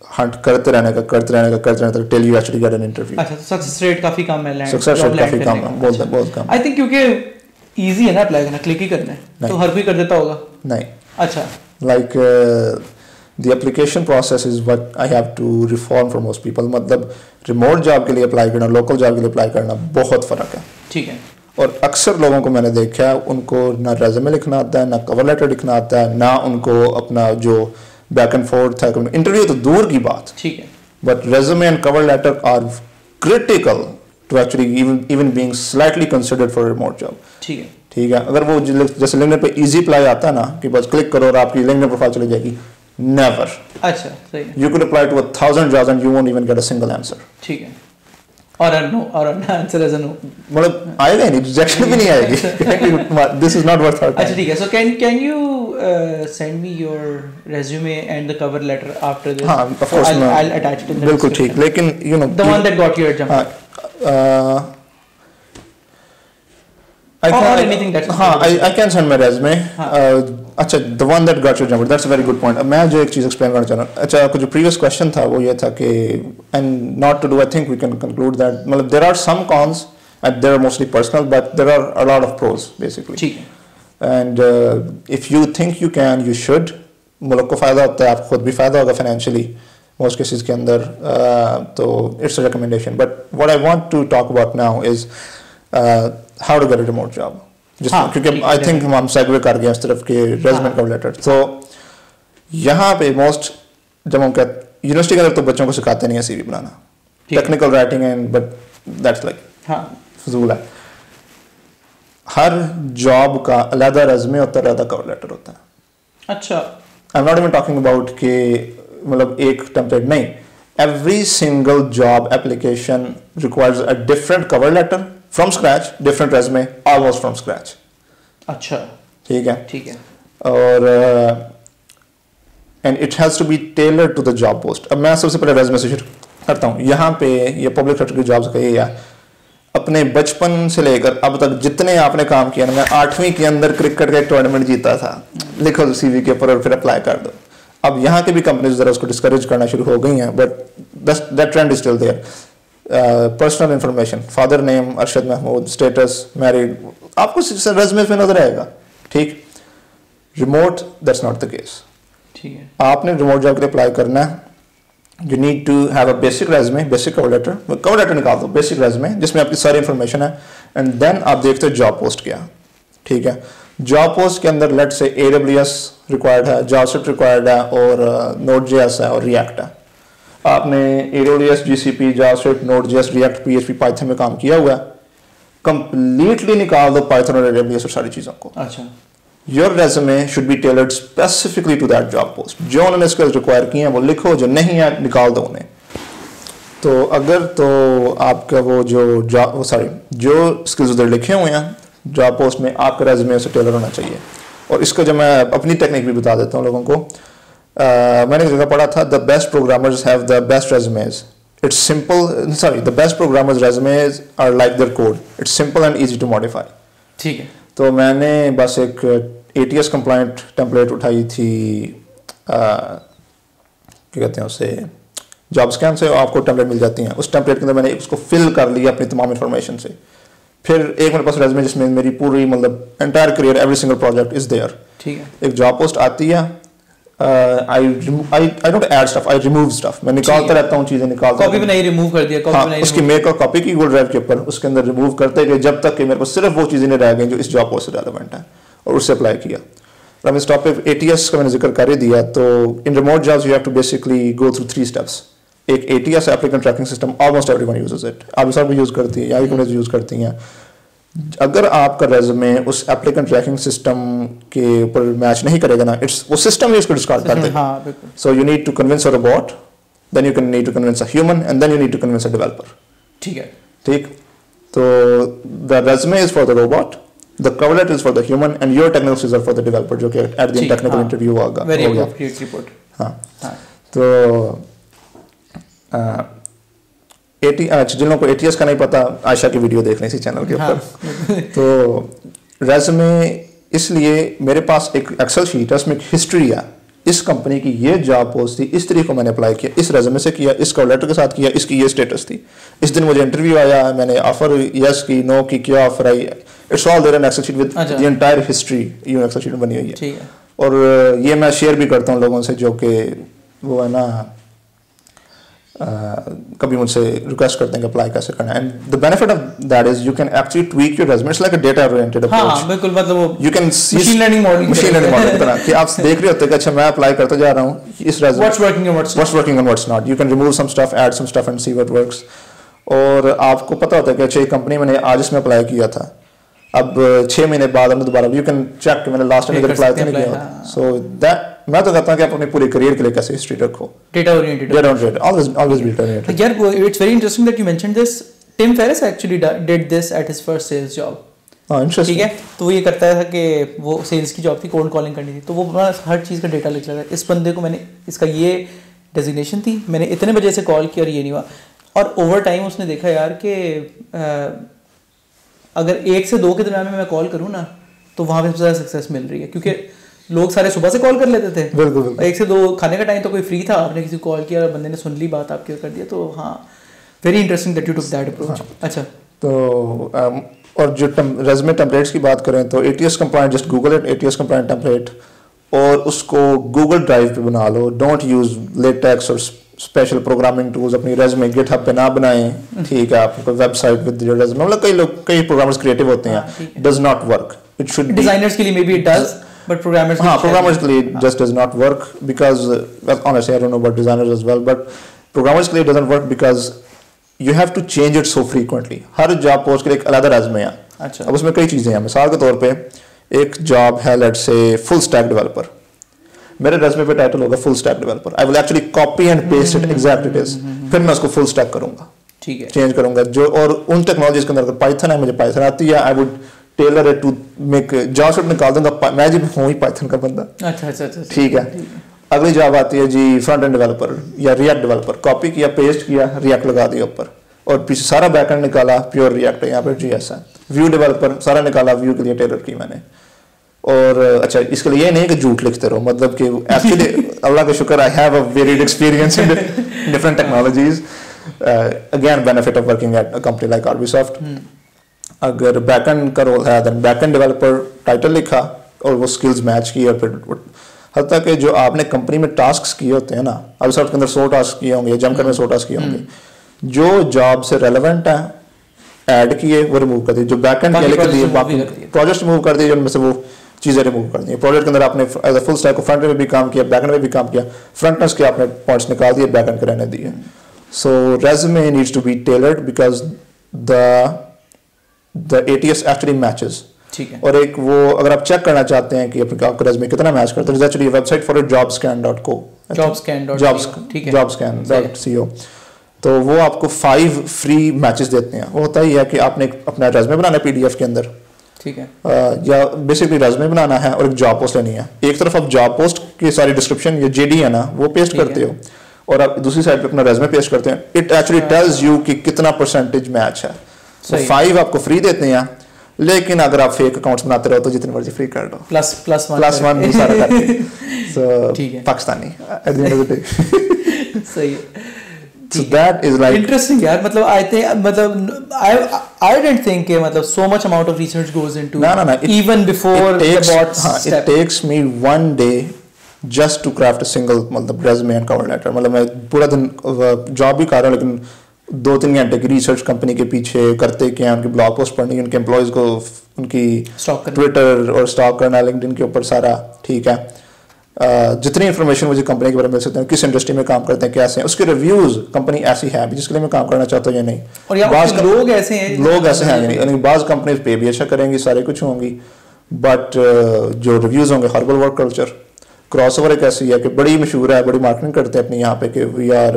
हंट करते रहने का till you actually get an interview. अच्छा, सक्सेस रेट काफी कम है, सक्सेस रेट काफी कम है, बहुत कम। आई थिंक क्योंकि इजी है ना अप्लाई करना, क्लिक ही करना है, तो हर कोई कर देता होगा। नहीं, अच्छा, like the application process is what I have to reform for most people. मतलब रिमोट जॉब के लिए अप्लाई करना, लोकल जॉब के लिए अप्लाई करना बहुत फ़र्क है। ठीक है। और अक्सर लोगों को मैंने देखा है, उनको ना रेज्यूमे लिखना आता है, ना कवर लेटर लिखना आता है, ना उनको अपना जो बैक एंड फोर्थ है, इंटरव्यू तो दूर की बात, ठीक है, but resume and cover letter are critical to actually even being slightly considered for remote job. ठीक है, ठीक है। अगर वो जैसे लिंक्डइन पे इजी अप्लाई आता है ना कि बस क्लिक करो और आपकी लिंक्डइन प्रोफाइल चली जाएगी, नेवर। अच्छा, सही है। You can apply to 1000 jobs and you won't even get a single answer. ठीक है, और नो, और आंसर इज नो, मतलब आएगा नहीं, रिजेक्शन भी नहीं आएगी। This is not worth our time. अच्छा, ठीक है। So can you send me your resume and the cover letter after this? हां, of course, I will attach it in the बिल्कुल ठीक, लेकिन you know the one that got your job. I can send my resume. अच्छा, the one that got your job, that's a very good point. मैं जो एक चीज़ explain करना चाह रहा हूँ। अच्छा, कुछ जो previous question था वो ये था कि, and not to do, I think we can conclude that मतलब there are some cons and they are mostly personal, but there are a lot of pros basically. ठीक है। And if you think you can, you should. मुल्क को फ़ायदा होता है, आपको खुद भी फ़ायदा होगा financially most cases के अंदर, तो it's a recommendation. But what I want to talk about now is how to get a remote job. क्योंकि आई थिंक हम सेगवे कर गए इस तरफ के रेज्यूमे कवर लेटर। तो यहाँ पे मोस्ट, जब हम कहते यूनिवर्सिटी के अंदर तो बच्चों को सिखाते नहीं है CV banana, technical writing and, but that's like फजूल है। हर जॉब का अलग रेज्यूमे होता है, अलग कवर लेटर होता है। अच्छा, I am not even talking about कि मतलब एक टेम्पलेट नहीं, every single job application requires a different cover letter from scratch, different resume, almost from scratch. अच्छा, ठीक है, ठीक है। और and it has to be tailored to the job post. अब मैं सबसे पहले resume से शुरू करता हूँ। यहाँ पे ये पब्लिक सेक्टर की जॉब्स का ये है, अपने बचपन से लेकर अब तक जितने आपने काम किया ना, मैं 8वीं के अंदर क्रिकेट का एक टूर्नामेंट जीता था, लिखो सीवी के ऊपर और फिर अप्लाई कर दो। अब यहाँ की भी कंपनीज जरा उसको डिस्करेज करना शुरू हो गई हैं, but that trend is still there. Personal information, father name Arshad Mahmood, status married, आपको रेज्यूमे में नजर आएगा। ठीक, remote that's not the case. ठीक है, आपने रिमोट जॉब के लिए अप्लाई करना है, you need to have a basic resume, basic cover letter निकाल दो, बेसिक रेज्यूमे जिसमें आपकी सारी इंफॉर्मेशन है, एंड देन आप देखते हो जॉब पोस्ट क्या। ठीक है, जॉब पोस्ट के अंदर लेट से AWS रिक्वायर्ड है, जावास्क्रिप्ट रिक्वायर्ड है, और Node.js है और React है। आपने AWS, GCP, JavaScript, Node.js, React, PHP, Python में काम किया हुआ है, कंप्लीटली निकाल दो Python और AWS और सारी चीज़ों को। अच्छा, your resume should be tailored specifically to that job post. जो उन्होंने स्किल्स रिक्वायर किए हैं वो लिखो, जो नहीं है निकाल दो उन्हें। तो अगर तो आपका वो जो स्किल्स उधर लिखे हुए हैं जॉब पोस्ट में, आपका रेज्यूमे उसे टेलर होना चाहिए। और इसका जो मैं अपनी टेक्निक भी बता देता हूँ लोगों को, मैंने एक जगह पढ़ा था, the best programmers have the best resumes, it's simple, sorry, the best programmers resumes are like their code, it's simple and easy to modify. ठीक है। तो मैंने बस एक ATS कंप्लाइंट टेम्पलेट उठाई थी, क्या कहते हैं उसे, जॉब स्कैन से आपको टेम्पलेट मिल जाती हैं, उस टेम्पलेट के अंदर मैंने उसको फिल कर लिया अपनी तमाम इन्फॉर्मेशन से। फिर एक मेरे पास रेज्यूमे जिसमें मेरी पूरी मतलब entire career, every single project is there. ठीक है। एक जॉब पोस्ट आती है, I don't add stuff, I remove stuff. मैं निकालता रहता हूँ चीजें, निकालता कॉपी भी नहीं रिमूव कर दिया, हाँ, उसकी मेक और कॉपी की गूगल ड्राइव के ऊपर उसके अंदर रिमूव करते गए जब तक कि मेरे को सिर्फ वो चीजें नहीं रह गई जो इस जॉब पोस्ट से रेलेवेंट है, और उससे अप्लाई किया। अब इस टॉपिक ATS का मैंने जिक्र कर ही दिया, तो in remote jobs you have to basically go through 3 steps. एक ATS applicant tracking system, almost everyone uses it, आप सब यूज करती है या कंपनीज यूज करती हैं। अगर आपका रेज्यूमे उस एप्लीकेंट ट्रैकिंग सिस्टम के ऊपर मैच नहीं करेगा ना, इट्स वो सिस्टम ही उसको डिस्कार्ड कर देगा। So you need to convince a robot, then you can need to convince a human, and then you need to convince a developer. ठीक है, ठीक। तो the resume is for the robot, the cover letter is for the human, and your technical skills are for the developer, जो कि एट द टेक्निकल इंटरव्यू होगा। Very appropriate report. हाँ, तो जिन लोगों को ATS का नहीं पता, आयशा की वीडियो देख लें इसी चैनल के ऊपर। तो रेज्यूमे, इसलिए मेरे पास एक एक्सेल शीट है, उसमें एक हिस्ट्री है, इस कंपनी की ये जॉब पोस्ट थी, इस तरीके को मैंने अप्लाई किया, इस रेज्यूमे से किया, इस कवर लेटर के साथ किया, इसकी ये स्टेटस थी, इस दिन मुझे इंटरव्यू आया, मैंने ऑफर यस की, नो की, क्या ऑफर आई, it's all there in Excel sheet with the entire history, ये एक्सेल शीट बनी हुई है। और ये मैं शेयर भी करता हूँ लोगों से जो कि वो है ना कभी मुझसे रिक्वेस्ट करते हैं कि अप्लाई कैसे करना है। And the benefit of that is you can actually tweak your resume, it's like a data oriented approach. हां बिल्कुल, मतलब वो you can machine learning model की तरह कि आप देख रहे होते हैं कि अच्छा मैं अप्लाई करते जा रहा हूं इस resume, what's working and what's not, you can remove some stuff, add some stuff and see what works. और आपको पता होता है कि अच्छा ये कंपनी मैंने आज इसमें अप्लाई किया था, अब 6 महीने बाद हमने दोबारा यू कैन चेक कि मैंने लास्ट टाइम अप्लाई तो नहीं किया। सो दैट मैं तो कहता हूं कि आप अपनी पूरी करियर के लिए कैसे हिस्ट्री रखो, data oriented, always data oriented. यार it's very interesting that you mentioned this. Tim Ferriss actually did this at his first sales job. हां इंटरेस्टिंग, ठीक है। तो वो ये करता था कि वो सेल्स की जॉब थी, कोल्ड कॉलिंग करनी थी, तो वो हर चीज़ का डेटा लिख लेता था। इस बंदे को मैंने, इसका ये डेजिग्नेशन थी, मैंने इतने बजे से कॉल किया और ये नहीं हुआ। और ओवर टाइम उसने देखा यार कि अगर 1 से 2 के दरम्यान में मैं कॉल करूँ ना तो वहाँ पे सबसे ज़्यादा सक्सेस मिल रही है, क्योंकि लोग सारे सुबह से कॉल कर लेते थे। बिल्कुल 1 से 2 खाने का टाइम तो कोई फ्री था, आपने किसी को कॉल किया और बंदे ने सुन ली बात, आपके कर दिया। तो हाँ, very interesting that you took that approach. अच्छा, तो और जो रेज्यूमे टेम्पलेट्स की बात करें तो ATS compliant, just Google it, ATS compliant template, और उसको गूगल ड्राइव पे बना लो। डोंट यूज लेटेक्स और स्पेशल प्रोग्रामिंग टूल्स अपनी रेज्यूमे गिटहब पे ना बनाएं। ठीक है, आपको वेबसाइट विद योर रेज्यूमे, मतलब कई प्रोग्रामर्स क्रिएटिव होते हैं, does not work. It should designers के लिए may be it does, but programmers के लिए just does not work because honestly I don't know about designers as well, but programmers के लिए doesn't work because you have to change it so frequently. हर जॉब पोस्ट के लिए एक अलग रेज्यूमे है। अच्छा, अब उसमें कई चीजें हैं। मिसाल के तौर पे एक जॉब है let's say full stack developer, मेरे रेज्यूमे पे टाइटल होगा full stack developer. I will actually copy and paste it exactly it is, फिर मैं उसको फुल स्टैक करूंगा, ठीक है, चेंज करूंगा जो। और उन टेक्नोलॉजीज के अंदर अगर पाइथन है, मुझे पाइथन आती है, I would tailor it to make JavaScript निकाल दूंगा, मैं जी हूं ही पाइथन का बंदा। अच्छा, ठीक है। अगली जॉब आती है जी फ्रंट एंड डेवलपर या रिएक्ट डेवलपर, कॉपी किया, पेस्ट किया, रिएक्ट लगा दिया ऊपर, और पीछे सारा बैकएंड निकाला, प्योर रिएक्ट है, यहाँ पर JS है। व्यू डेवलपर सारा निकाला, व्यू के लिए टेलर की मैंने। और अच्छा, इसके लिए ये नहीं कि झूठ लिखते रहो, मतलब कि एक्चुअली अल्लाह का शुक्र I have a varied experience in different technologies. Again benefit of working at a company like RBSoft। अगर बैकएंड का रोल है देन बैकएंड डेवलपर टाइटल लिखा और वो स्किल्स मैच की, और फिर हत्ता कि जो आपने कंपनी में टास्क किए होते हैं ना, RBSoft के अंदर 100 टास्क किए होंगे, जमकर में 100 टास्क किए होंगे, जो जॉब से रेलेवेंट है ऐड किए वो रिमूव कर दिए, जो बैकएंड के लिख दिए, बाकी प्रोजेक्ट रिमूव कर दिए, जिनमें से वो चीज़ें रिमूव कर दी। प्रोजेक्ट के अंदर आपने एज अ फुल स्टैक को फ्रंट में भी काम किया, बैकएंड में भी काम किया, फ्रंट एंड के आपने पॉइंट्स निकाल दिए, बैकएंड के रहने दिए। So resume needs to be tailored because the ATS actually matches. ठीक है। और एक वो अगर आप चेक करना चाहते हैं कि आपका रेज्यूमे कितना मैच करता है, actually website for jobscan.co, jobscan.co, तो वो आपको 5 फ्री मैचेस देते हैं। वो होता ही है कि आपने अपना रेज्यूमे बनाना है PDF के अंदर, ठीक है, या बेसिकली रेज्यूमे बनाना है और एक जॉब पोस्ट लेनी है। एक तरफ आप जॉब पोस्ट की सारी डिस्क्रिप्शन या JD है ना वो पेस्ट करते हो, और आप दूसरी साइड पे अपना रेज्यूमे पेस्ट करते हैं। इट एक्चुअली टेल्स यू कि कितना परसेंटेज मैच है। तो 5 आपको फ्री देते हैं, लेकिन अगर आप फेक अकाउंट्स बनाते रहो तो जितनी मर्जी फ्री कर दो, +1 सारा करके। सो ठीक है, Pakistani eight the end of the day. सही है। So that is like interesting यार, मतलब I think, मतलब I didn't think कि मतलब so much amount of research goes into even before the bots step. It takes me 1 day just to craft a single मतलब resume and cover letter। मतलब मैं पूरा दिन जॉब भी कर रहा हूँ, लेकिन 2-3 घंटे की रिसर्च कंपनी के पीछे करते क्या, उनकी ब्लॉग पोस्ट पढ़नी, उनके एम्प्लॉयज को उनकी ट्विटर और स्टॉक करना, लिंक्डइन के ऊपर सारा, ठीक है। जितनी इन्फॉर्मेशन मुझे कंपनी के बारे में मिल सकते हैं, किस इंडस्ट्री में काम करते हैं, कैसे हैं, उसके रिव्यूज कंपनी ऐसी है जिसके लिए मैं काम करना चाहता हूँ या नहीं। और लोग ऐसे हैं यानी बाज़ कंपनी पे भी अच्छा करेंगी, सारे कुछ होंगी, बट जो रिव्यूज होंगे, हर्बल वर्क कल्चर, क्रॉसओवर एक ऐसी है कि बड़ी मशहूर है, बड़ी मार्केटिंग करते हैं अपने यहाँ पे कि वी आर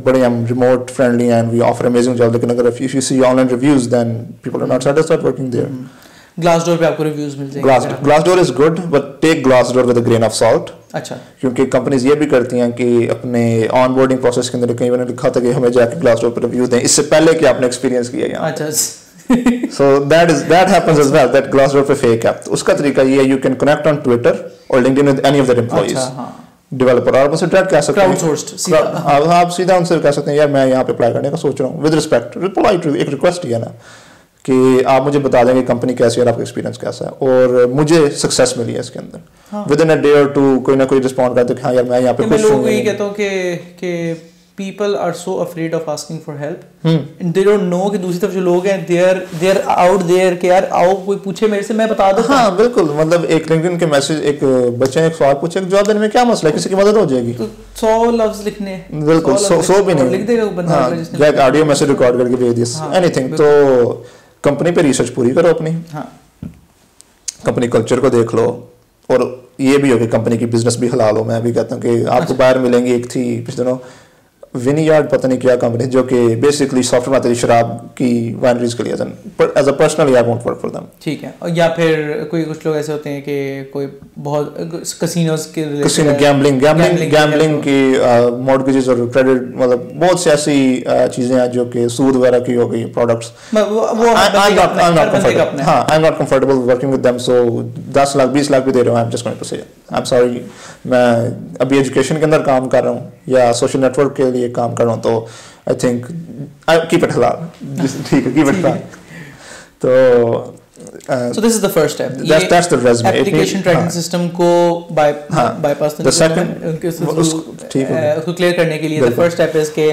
बड़े हम remote friendly and we offer amazing job. लेकिन अगर if you see online reviews then people are not satisfied working there. Glassdoor पे आपको रिव्यूज मिल जाएंगे। Glassdoor is good but take Glassdoor with a grain of salt. अच्छा, क्योंकि कंपनीज ये भी करती हैं कि अपने ऑनबोर्डिंग प्रोसेस के अंदर कई बार लिखा था कि हमें जाके ग्लासडोर पर रिव्यू दें इससे पहले कि आपने एक्सपीरियंस किया यहाँ। अच्छा, So that happens as well, that Glassdoor पे फेक है। तो उसका तरीका ये है, you can connect on Twitter or LinkedIn with any of their employees, developer, और उनसे डायरेक्ट कह सकते हैं, आप सीधा उनसे कह सकते हैं यार मैं यहाँ पे अप्लाई करने का सोच रहा हूँ, विद रिस्पेक्ट, रिप्लाई टू, एक रिक्वेस्ट ही है ना कि आप मुझे बता देंगे कंपनी कैसी है और आपका एक्सपीरियंस कैसा है, और मुझे सक्सेस मिली है इसके अंदर, विद इन अ डे और टू कोई ना कोई रिस्पॉन्ड करते कि हाँ यार मैं यहाँ पे खुश हूँ। मैं कहता हूँ कि people are so afraid of asking for help, and they don't know कि दूसरी तरफ जो लोग हैं they are out there कि यार आओ कोई पूछे मेरे से मैं बता दूँ। हाँ बिल्कुल, मतलब एक लिंक्डइन के मैसेज, एक बच्चे ने एक सवाल पूछे, एक जवाब देने में क्या मसला है, किसी की मदद हो जाएगी। तो 100 लफ्ज लिखने, बिल्कुल 100 भी नहीं लिख देगा बंदा, एक ऑडियो मैसेज रिकॉर्ड करके भेज दिया, एनीथिंग। तो कंपनी पे रिसर्च पूरी करो अपनी, कंपनी कल्चर को देख लो, और ये भी हो कि कंपनी की बिजनेस भी हिला लो। मैं भी कहता हूँ कि आपको बाहर मिलेंगी, एक थी पिछले दिनों विनीयार्ड, पता नहीं क्या कंपनी, जो कि बेसिकली सॉफ्टवेयर बनाती है शराब की वाइनरीज के लिए, as a personal I won't work for them. ठीक है। और या फिर कुछ लोग ऐसे होते हैं कि कोई बहुत कसिनोज के कसिनो, गैम्बलिंग की मॉर्गेजेस और क्रेडिट, मतलब बहुत सी ऐसी चीजें हैं जो कि सूद वगैरह की हो गई products, I am not comfortable working with them. So 10 lakh 20 lakh भी दे रहे हो, I am just going to say I am sorry, मैं अभी एजुकेशन के अंदर काम कर रहा हूँ या सोशल नेटवर्क के लिए काम कर रहा हूँ, तो आई थिंक आई कीप इट हलाल, ठीक है, कीप इट हलाल। तो so this is the first step, that's the resume, application tracking system को bypass the second उसको क्लियर करने के लिए the first step is के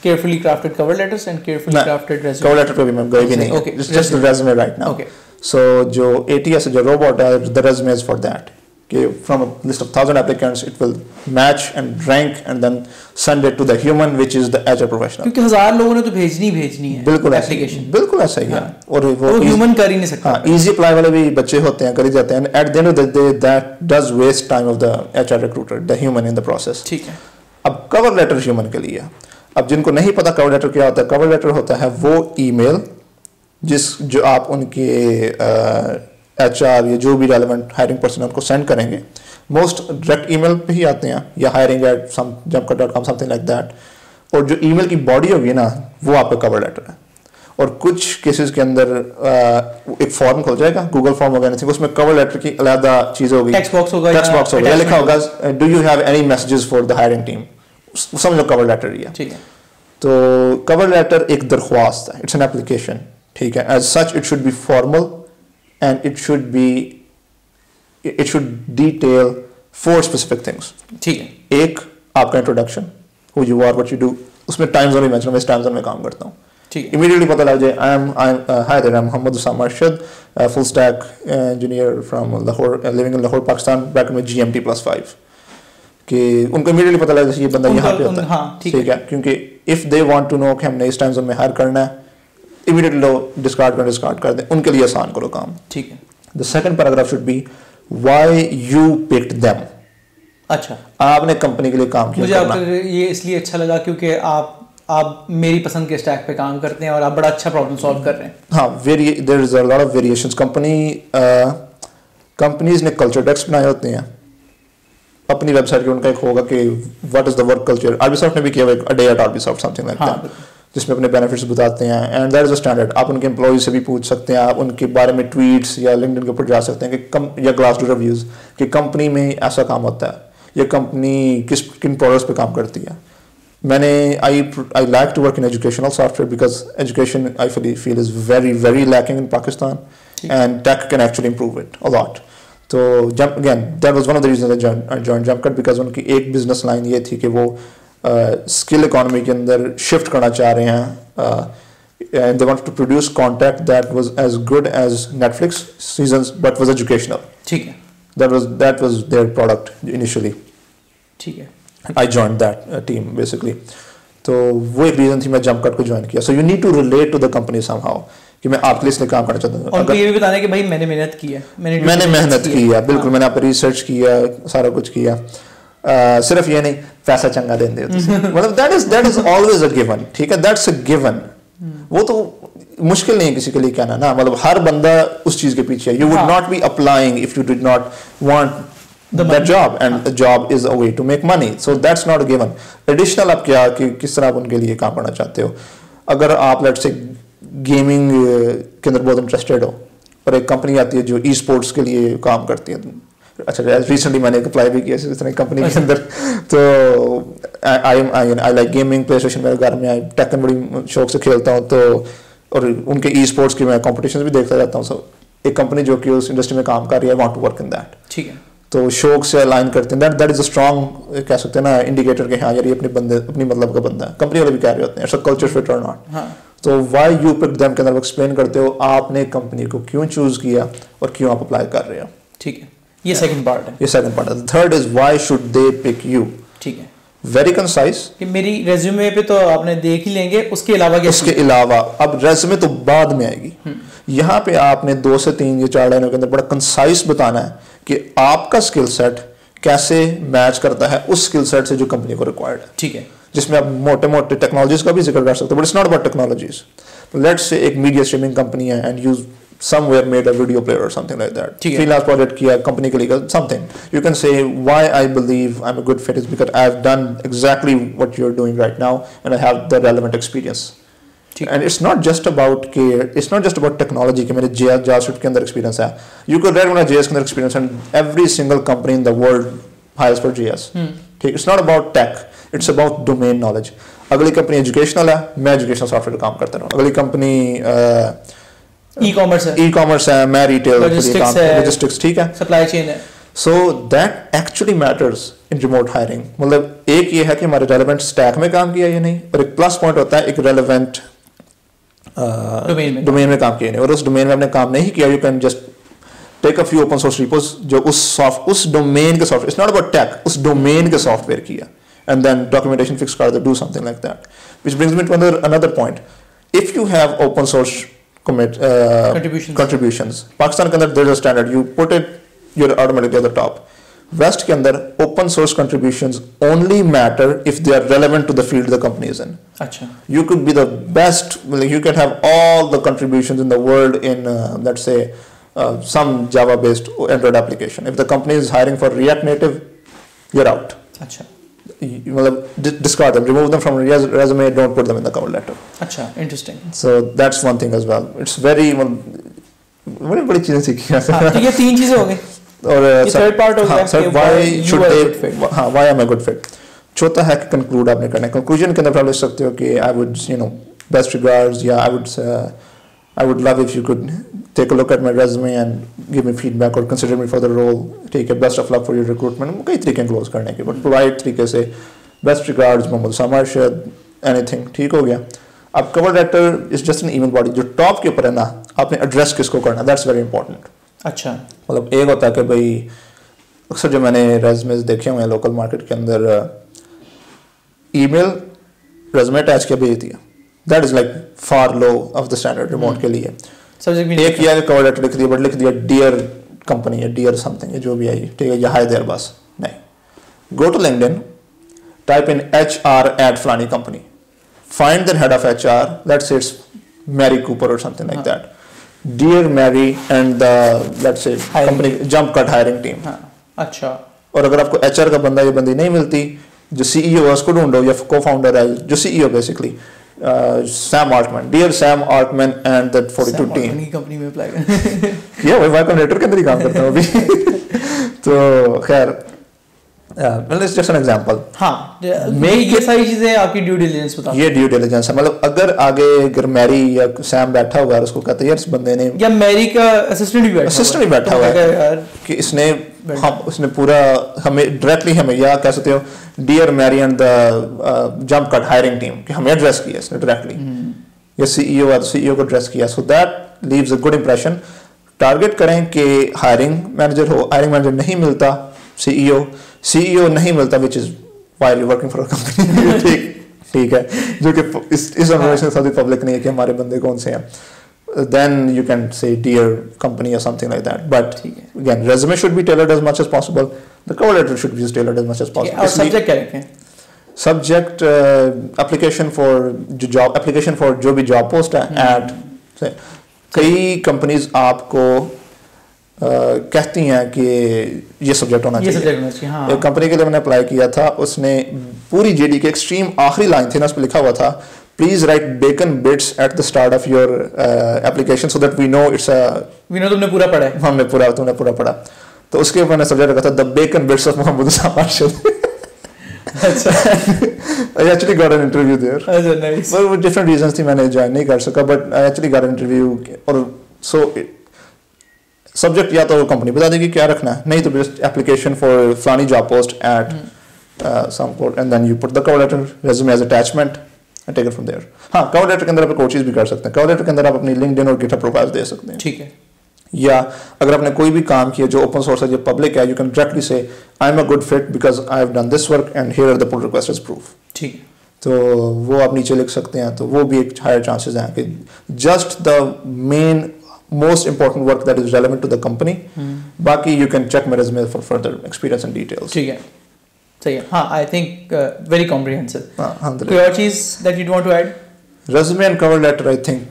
carefully crafted cover letters and carefully crafted resume। cover letter पे भी मैं गए भी नहीं, it's just the resume right now। okay, so जो ATS जो robot है, the resume is for that, कि from a list of 1000 applicants it will match and rank and then send it to the human which is the HR professional, क्योंकि 1000 लोगों ने तो भेजनी है बिल्कुल एप्लीकेशन, बिल्कुल ऐसा ही है, और वो ह्यूमन कर ही नहीं सकता। हाँ, इजी अप्लाई वाले भी बच्चे होते हैं, कर ही जाते हैं, at the end of the day that does waste time of the HR recruiter, the human in the process. ठीक है। अब कवर लेटर ह्यूमन के लिए, अब जिनको नहीं पता कवर लेटर क्या होता है, कवर लेटर होता है वो ईमेल जो आप उनके HR या जो भी रेलेवेंट हायरिंग पर्सन उनको सेंड करेंगे, मोस्ट डायरेक्ट ईमेल पे ही आते हैं या hiring@jumcut.com समथिंग लाइक दैट, और जो ईमेल की बॉडी होगी ना वो आपका कवर लेटर है। और कुछ केसेस के अंदर एक फॉर्म खुल जाएगा, गूगल फॉर्म वगैरह थी, उसमें कवर लेटर की अलग चीज होगी, टेक्स्ट बॉक्स होगा, या लिखा होगा do you have any messages for the hiring team, समझ लो कवर लेटर ही है। ठीक है। तो कवर लेटर एक दरख्वास्त है, इट्स एन एप्लीकेशन, ठीक है, as such it should be formal and it should detail 4 specific things। ठीक है। एक आपका introduction, who you are, what you do, उसमें टाइम जोन भी मेंशन, मैं इस टाइम जोन में काम करता हूँ, ठीक है, इमीडिएटली पता लग जाए hi there, I'm Mohammad Usama Arshad, full stack engineer from Lahore, living in Lahore, Pakistan, back में GMT+5, कि उनको इमीडिएटली पता लग जाए ये बंदा यहाँ पे होता है। हाँ, ठीक है, क्योंकि if they want to know कि हमने इस टाइम जोन में हायर करना है, इमीडिएटली लो डिस्कार्ड कर दें, उनके लिए आसान करो काम। ठीक है। The second paragraph should be why you picked them. अच्छा, आपने कंपनी के लिए काम किया। मुझे आपका ये इसलिए अच्छा लगा क्योंकि आप मेरी पसंद के स्टैक पे काम करते हैं और आप बड़ा अच्छा प्रॉब्लम सॉल्व कर रहे हैं। हाँ, there is a lot of variations. Companies ने कल्चर टेक्स्ट बनाए होते हैं अपनी वेबसाइट के, उनका एक होगा कि what is the work culture. Arbisoft ने भी किया हुआ, a day at Arbisoft something like that, जिसमें अपने बेनिफिट्स बताते हैं, and that is a standard. आप उनके एम्प्लॉयज से भी पूछ सकते हैं, आप उनके बारे में ट्वीट्स या लिंक्डइन के ऊपर जा सकते हैं कि या ग्लासडोर रिव्यूज कि कंपनी में ऐसा काम होता है, ये कंपनी किन प्रोडक्ट्स पे काम करती है। मैंने I like to work in educational software because education I feel is very very lacking in Pakistan, and tech can actually improve it a lot. तो again that was one of the reasons I joined Jumpcut, because उनकी एक बिजनेस लाइन ये थी कि वो स्किल इकोनॉमी के अंदर शिफ्ट करना चाह रहे हैं, and they wanted to produce content that was as good as Netflix seasons but was educational. ठीक है, that was their product initially. ठीक है, I joined that team basically. तो वो एक रीजन थी मैं जंपकट को ज्वाइन किया। So you need to relate to the company somehow कि मैं आपके लिए इसलिए काम करना चाहता हूँ, और ये भी बताना है कि भाई मैंने मेहनत की है, मैंने मेहनत की है, बिल्कुल, मैंने आप रिसर्च किया, सारा कुछ किया। सिर्फ ये नहीं पैसा चंगा दें दे मतलब that is always a given. ठीक है, दैट्स अ गिवन। वो तो मुश्किल नहीं है किसी के लिए कहना ना, मतलब हर बंदा उस चीज के पीछे है। You would not be applying if you did not want that job, and the job is a way to make money, so that's not a given. Additional आप क्या कि किस तरह आप उनके लिए काम करना चाहते हो। अगर आप लेट्स से गेमिंग के अंदर बहुत इंटरेस्टेड हो और एक कंपनी आती है जो ई स्पोर्ट्स के लिए काम करती है, अच्छा रिसेंटली मैंने अप्लाई भी किया इस तरह कंपनी के अंदर, तो I like gaming, play station मेरे घर में, आई टेकन बड़ी शौक से खेलता हूँ, तो और उनके ई स्पोर्ट्स की मैं कॉम्पिटिशन भी देखता रहता हूँ। सो एक कंपनी जो कि उस इंडस्ट्री में काम कर रही है, want to work in that, ठीक है, तो शौक से अलाइन करते हैं, दैट इज अ स्ट्रॉन्ग कह सकते हैं ना इंडिकेटर कि हाँ यार ये अपनी मतलब का बंदा है, कंपनी वाले भी कह रहे होते हैं इट्स अ कल्चर फिट और नॉट। तो वाई यू पिक देम के अंदर एक्सप्लेन करते हो आपने कंपनी को क्यों चूज किया और क्यों आप अप्लाई कर रहे हो, ठीक है, ये सेकंड पार्ट है, ये सेकंड पार्ट है। Third is why should they pick you, ठीक है, वेरी कंसाइज कि मेरी रेज्यूमे पे तो आपने देख ही लेंगे, उसके अलावा क्या, उसके अलावा अब रेज्यूमे तो बाद में आएगी, यहाँ पे आपने 2 से 3 या 4 लाइनों के अंदर बड़ा कंसाइज बताना है कि आपका स्किल सेट कैसे मैच करता है उस स्किल सेट से जो कंपनी को रिक्वायर्ड है, ठीक है, जिसमें आप मोटे मोटे टेक्नोलॉजीज का भी जिक्र कर सकते हो, but it's not about technologies. Let's say एक मीडिया स्ट्रीमिंग कंपनी है and use somewhere made a video player or something like that, freelance project किया company के लिए something, you can say why I believe I'm a good fit is because I've done exactly what you're doing right now and I have the relevant experience, and it's not just about technology कि मेरे JavaScript के अंदर experience है, you could write मेरा JS के अंदर experience and every single company in the world hires for JS, ठीक, it's not about tech, it's about domain knowledge। अगली कंपनी एजुकेशनल है, मैं एजुकेशनल सॉफ्टवेयर काम करता रहूँ, अगली कंपनी ई-कॉमर्स है, मैं रिटेल लॉजिस्टिक्स, ठीक है, सप्लाई चेन है। So that actually matters in remote hiring, मतलब एक ये है कि हमारे रेलेवेंट स्टैक में काम किया या नहीं, और एक प्लस पॉइंट होता है एक रेलेवेंट डोमेन में काम किया नहीं, और उस डोमेन में आपने काम नहीं किया, you can just take a few open source repos जो उस डोमेन के software, it's not about tech, उस डोमेन के सॉफ्टवेयर किया, एंड देन डॉक्यूमेंटेशन फिक्स कर दो, do something like that, which brings me to another point. If you have open source contributions, Pakistan के अंदर there is a standard, you put it, you're automatically at the top। West के अंदर open source contributions only matter if they are relevant to the field the company is in। अच्छा, you could be the best, you can have all the contributions in the world in let's say some Java based Android application, if the company is hiring for React Native, you're out। अच्छा, discard them, remove them from resume, don't put them in the cover letter। अच्छा, interesting। So that's one thing as well, it's very बड़ी चीजें सीखी हैं। तो ये 3 चीजें हो गई, और थर्ड पार्ट हो गया कि why am I good fit। चौथा है कि conclude आपने करना है, conclusion के अंदर आप लिख सकते हो कि I would best regards, या I would love if you could take a look at my resume and give me feedback or consider me for the role, ठीक है, best of luck for your recruitment, कई तरीके क्लोज करने के, बट polite तरीके से best regards Mohammad Usama Arshad, anything, ठीक हो गया। अब cover letter is just an email body, जो टॉप के ऊपर है ना, आपने एड्रेस किसको करना, दैट्स वेरी इंपॉर्टेंट। अच्छा, मतलब एक होता है कि भाई अक्सर जो मैंने रेज्यूमेस देखे हुए हैं लोकल मार्केट के अंदर, ईमेल रेज्यूमे अटैच किया भेज दिया, that is like far low of the standard remote के लिए। एक किया कवर लेटर लिख दिया, बट लिख दिया डियर कंपनी या डियर समथिंग जो भी आई, ठीक है, या हाय देयर, बस नहीं। Go to LinkedIn, type in HR at फलानी company, find the head of HR, let's say it's Mary Cooper or something like that, dear Mary and the let's say company jump cut hiring team। अच्छा, और अगर आपको HR का बंदा या बंदी नहीं मिलती, जो CEO है उसको ढूंढो, या co-founder है जो CEO basically, Sam Altman, dear Sam Altman and that 42 team की कंपनी में अप्लाई कर या वही वाई कॉम्बिनेटर के अंदर ही काम करता हूँ अभी। तो खैर let's just an example। हाँ, ये सारी चीजें आपकी ड्यू डिलिजेंस बता, ये ड्यू डिलिजेंस है, मतलब अगर आगे अगर मैरी या सैम बैठा हुआ है, उसको कहते हैं यार इस बंदे ने, या मैरी का असिस्टेंट भी बैठा हुआ है यार कि इसने उसने पूरा हमें डायरेक्टली हमें, या कह सकते हो dear Mary and the jump cut hiring team, कि हमें एड्रेस किया इसने डायरेक्टली, या CEO है तो CEO को एड्रेस किया, so that leaves a good impression. Target करें कि हायरिंग मैनेजर हो, हायरिंग मैनेजर नहीं मिलता, CEO नहीं मिलता, which is why you working for a company, ठीक है, जो कि इस ऑर्गेनाइजेशन साथ पब्लिक नहीं है कि हमारे बंदे कौन से हैं, then you can say dear company or something like that, but again resume should be tailored as much as possible, the cover letter should be tailored as much as possible। और subject क्या रखें? Subject application for जो भी job post है, ad, कई कंपनीज आपको कहती हैं कि ये सब्जेक्ट होना चाहिए। हाँ। एक कंपनी के लिए मैंने अप्लाई किया था, उसने पूरी JD के एक्सट्रीम आखिरी लाइन थी ना, उस पर लिखा हुआ था please write bacon bits at the start of your application so that we know it's a तुमने पूरा पढ़ा है. तुमने पूरा पढ़ा. तो उसके ऊपर मैंने सब्जेक्ट रखा था the bacon bits of Muhammad Hussain Arshad. I actually got an interview there. That's nice. But with different reasons थी मैंने ज्वाइन नहीं कर सका, but I actually got an interview. और so सब्जेक्ट या तो कंपनी बता देगी क्या रखना है, नहीं तो just application for फलानी job post at some code, and then you put the cover letter, resume as attachment and take it from there. हाँ, cover letter के अंदर आप कोई चीज़ भी कर सकते हैं. cover letter के अंदर आप अपनी LinkedIn और GitHub profiles दे सकते हैं. ठीक है. या अगर आपने कोई भी काम किया जो ओपन सोर्स है, जो पब्लिक है, you can directly say I am a good fit because I have done this work and here are the pull requests as proof. ठीक है. तो वो आप नीचे लिख सकते हैं, तो वो भी एक हायर चांसेस हैं कि just the main most important work that is relevant to the company. बाकी you can check my resume for further experience and details. ठीक है. सही है. हाँ, I think very comprehensive. हाँ, कोई और चीज़ that you'd want to add? Resume and cover letter, I think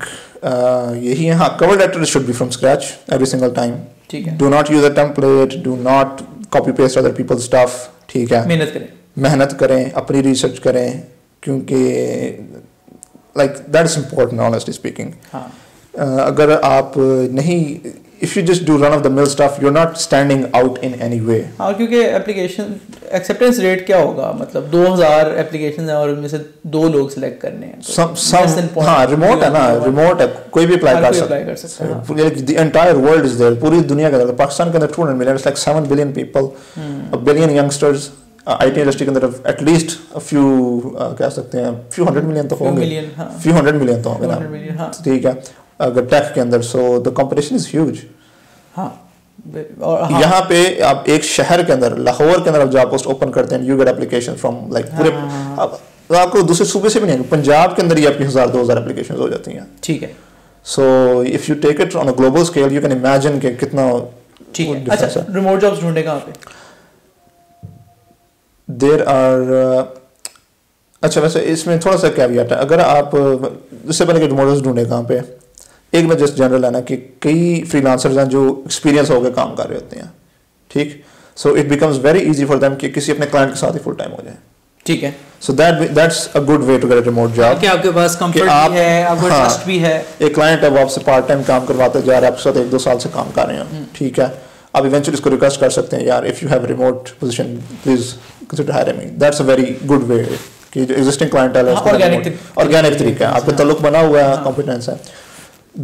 यही है. हाँ, cover letter should be from scratch every single time. ठीक है. Do not use a template. Do not copy paste other people's stuff. ठीक है. मेहनत करें, अपनी research करें, क्योंकि like that is important, honestly speaking. हाँ. अगर आप नहीं, if you just do run of the mill stuff, you're not standing out in any way. हाँ, क्योंकि एप्लीकेशन एक्सेप्टेंस रेट क्या होगा, मतलब 2000 एप्लीकेशन हैं और उनमें से 2 लोग सिलेक्ट करने हैं. हाँ, रिमोट है ना, रिमोट है, कोई भी अप्लाई कर सकता है. The entire world is there. पूरी दुनिया के अंदर, पाकिस्तान के अंदर 200 million, it's like 7 billion people, a billion youngsters. IT industry के अंदर एटलीस्ट a few कह सकते हैं few hundred million तो होंगे, few hundred million तो होंगे ना. ठीक है. अगर टेक के अंदर, so the competition is huge. हाँ. और यहाँ पे आप एक शहर के अंदर, लाहौर के अंदर आप जॉब पोस्ट ओपन करते हैं, you get application from like पूरे, अब आपको दूसरे सूबे से भी नहीं, पंजाब के अंदर ही आपकी 1000-2000 एप्लीकेशन हो जाती हैं. ठीक है. So if you take it on a global scale, you can imagine कि कितना. ठीक है. अच्छा, रिमोट जॉब्स ढूंढने कहाँ पे? There are अच्छा, वैसे इसमें थोड़ा सा कैविएट है. अगर आप इससे पहले कि रिमोट जॉब्स ढूंढे कहाँ पे, एक मैं जस्ट जनरल है ना कि कई फ्रीलांसर्स हैं जो एक्सपीरियंस हो गए काम कर रहे होते हैं. ठीक. So it becomes very easy for them कि किसी अपने क्लाइंट के साथ ही फुल टाइम हो जाए. ठीक है. So that's a good way to get a remote job. कि आपके पास कंफर्ट भी है, आपको ट्रस्ट भी है. एक क्लाइंट है, वो आपसे पार्ट टाइम काम करवाते जा रहे हैं, आपके साथ 1-2 साल से काम कर रहे हैं. ठीक है. आप इवेंचुअली इसको रिक्वेस्ट कर सकते हैं, यार if you have remote position please consider hiring me. That's a very good way कि जो एग्जिस्टिंग क्लाइंटल है ऑर्गेनिक तरीका है, आपका ताल्लुक बना हुआ है, कॉम्पिटेंस है.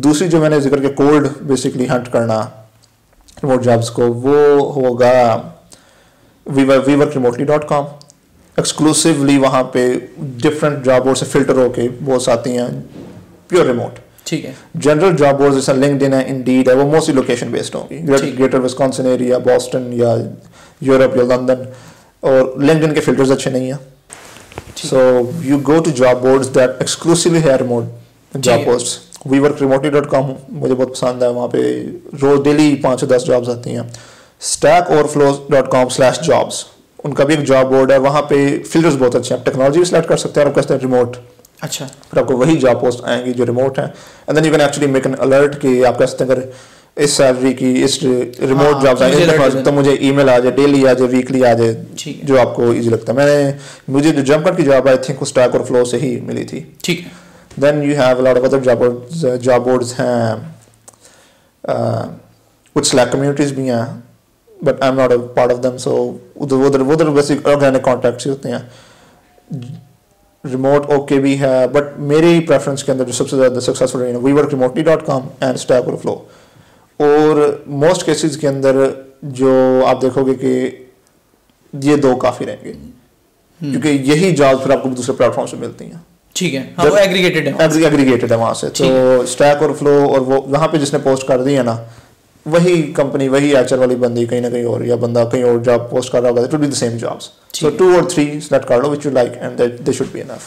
दूसरी जो मैंने जिक्र किया, कोल्ड बेसिकली हंट करना रिमोट जॉब्स को, वो होगा weworkremotely.com. एक्सक्लूसिवली वहाँ पे डिफरेंट जॉब बोर्ड से फिल्टर होके बहुत आती हैं प्योर रिमोट. ठीक है. जनरल जॉब बोर्ड जैसा लिंक्डइन है, इंडीड है, वो मोस्टली लोकेशन बेस्ड होंगी, ग्रेटर विस्कॉन्सिन एरिया, बॉस्टन या यूरोप या लंदन. और लिंक्डइन के फिल्टर्स अच्छे नहीं हैं. So you go to job boards that exclusively है रिमोट जॉब पोस्ट्स. weworkremotely.com मुझे बहुत पसंद है, वहाँ पे रोज डेली 5 से 10 जॉब्स आती हैं. stackoverflow.com/jobs उनका भी एक जॉब बोर्ड है, वहाँ पे फिल्टर्स बहुत अच्छे हैं. आप टेक्नोलॉजी भी सिलेक्ट कर सकते हैं और आप कहते हैं रिमोट. अच्छा. फिर आपको वही जॉब पोस्ट आएंगी जो रिमोट है. And then you can actually make an alert कि आप कह सकते हैं अगर इस सैलरी की इस रिमोट जॉब्स आएंगे तो मुझे ईमेल आ जाए, डेली आ जाए, वीकली आ जाए, जो आपको ईजी लगता है. मुझे जो जंपकट की जॉब आई थिंक स्टैक और फ्लो से ही मिली थी. ठीक है. Then you have a lot of other job boards हैं, कुछ Slack communities भी हैं, but I'm not a part of them, so उधर basic organic contacts ही होते हैं. Remote okay भी है, but मेरी preference के अंदर जो सबसे ज़्यादा successful रही है weworkremotely.com and Stack Overflow. और most cases के अंदर जो आप देखोगे कि ये 2 काफ़ी रहेंगे, क्योंकि यही जॉब फिर आपको दूसरे प्लेटफॉर्म से मिलती हैं. ठीक है. हाँ, वो एग्रीगेटेड है वहाँ से. तो स्टैक और फ्लो और वो वहाँ पे जिसने पोस्ट कर दी है ना, वही कंपनी, वही एचआर वाली बंदी कहीं ना कहीं और, या बंदा कहीं और जॉब पोस्ट कर रहा होगा, it will be the same jobs. So 2 or 3 select कर लो which you like and they should be enough.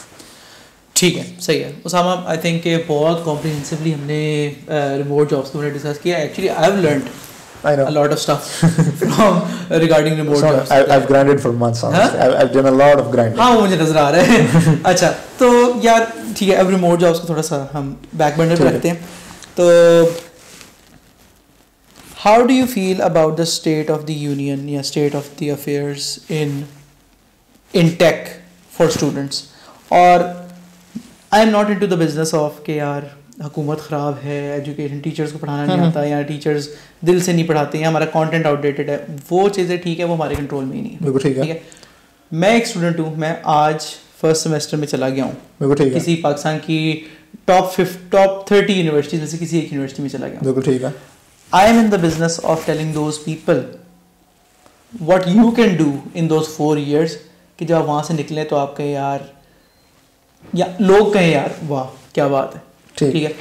ठीक है. सही है. उसामा, आई थिंक कि बहुत कॉम्प्रिहेंसिवली हमने रिमोट जॉब्स के बारे में डिस्कस किया. Actually I have learned I know a lot of stuff from regarding remote jobs. I've grinded for months on this. I've done a lot of grinding. हाँ, मुझे नजर आ रहा है. अच्छा, तो यार ठीक है, अब रिमोट जॉब्स को थोड़ा सा हम बैक बर्नर पे रखते हैं. तो how do you feel about the state of the union या state of the affairs in tech for students? और आई am not into the business of के यार हुकूमत ख़राब है, एजुकेशन टीचर्स को पढ़ाना नहीं आता, या टीचर्स दिल से नहीं पढ़ाते, या हमारा कंटेंट आउटडेटेड है, वो चीज़ें ठीक है, वो हमारे कंट्रोल में ही नहीं है। बिल्कुल ठीक है। मैं एक स्टूडेंट हूँ, मैं आज फर्स्ट सेमेस्टर में चला गया हूँ किसी पाकिस्तान की टॉप 30 यूनिवर्सिटीज में से किसी एक यूनिवर्सिटी में चला गया हूँ। बिल्कुल ठीक है। I am in the business of telling those people what you can do in those 4 years कि जब आप वहाँ से निकले तो आप कहें यार, या लोग कहें यार वाह क्या बात है। ठीक है,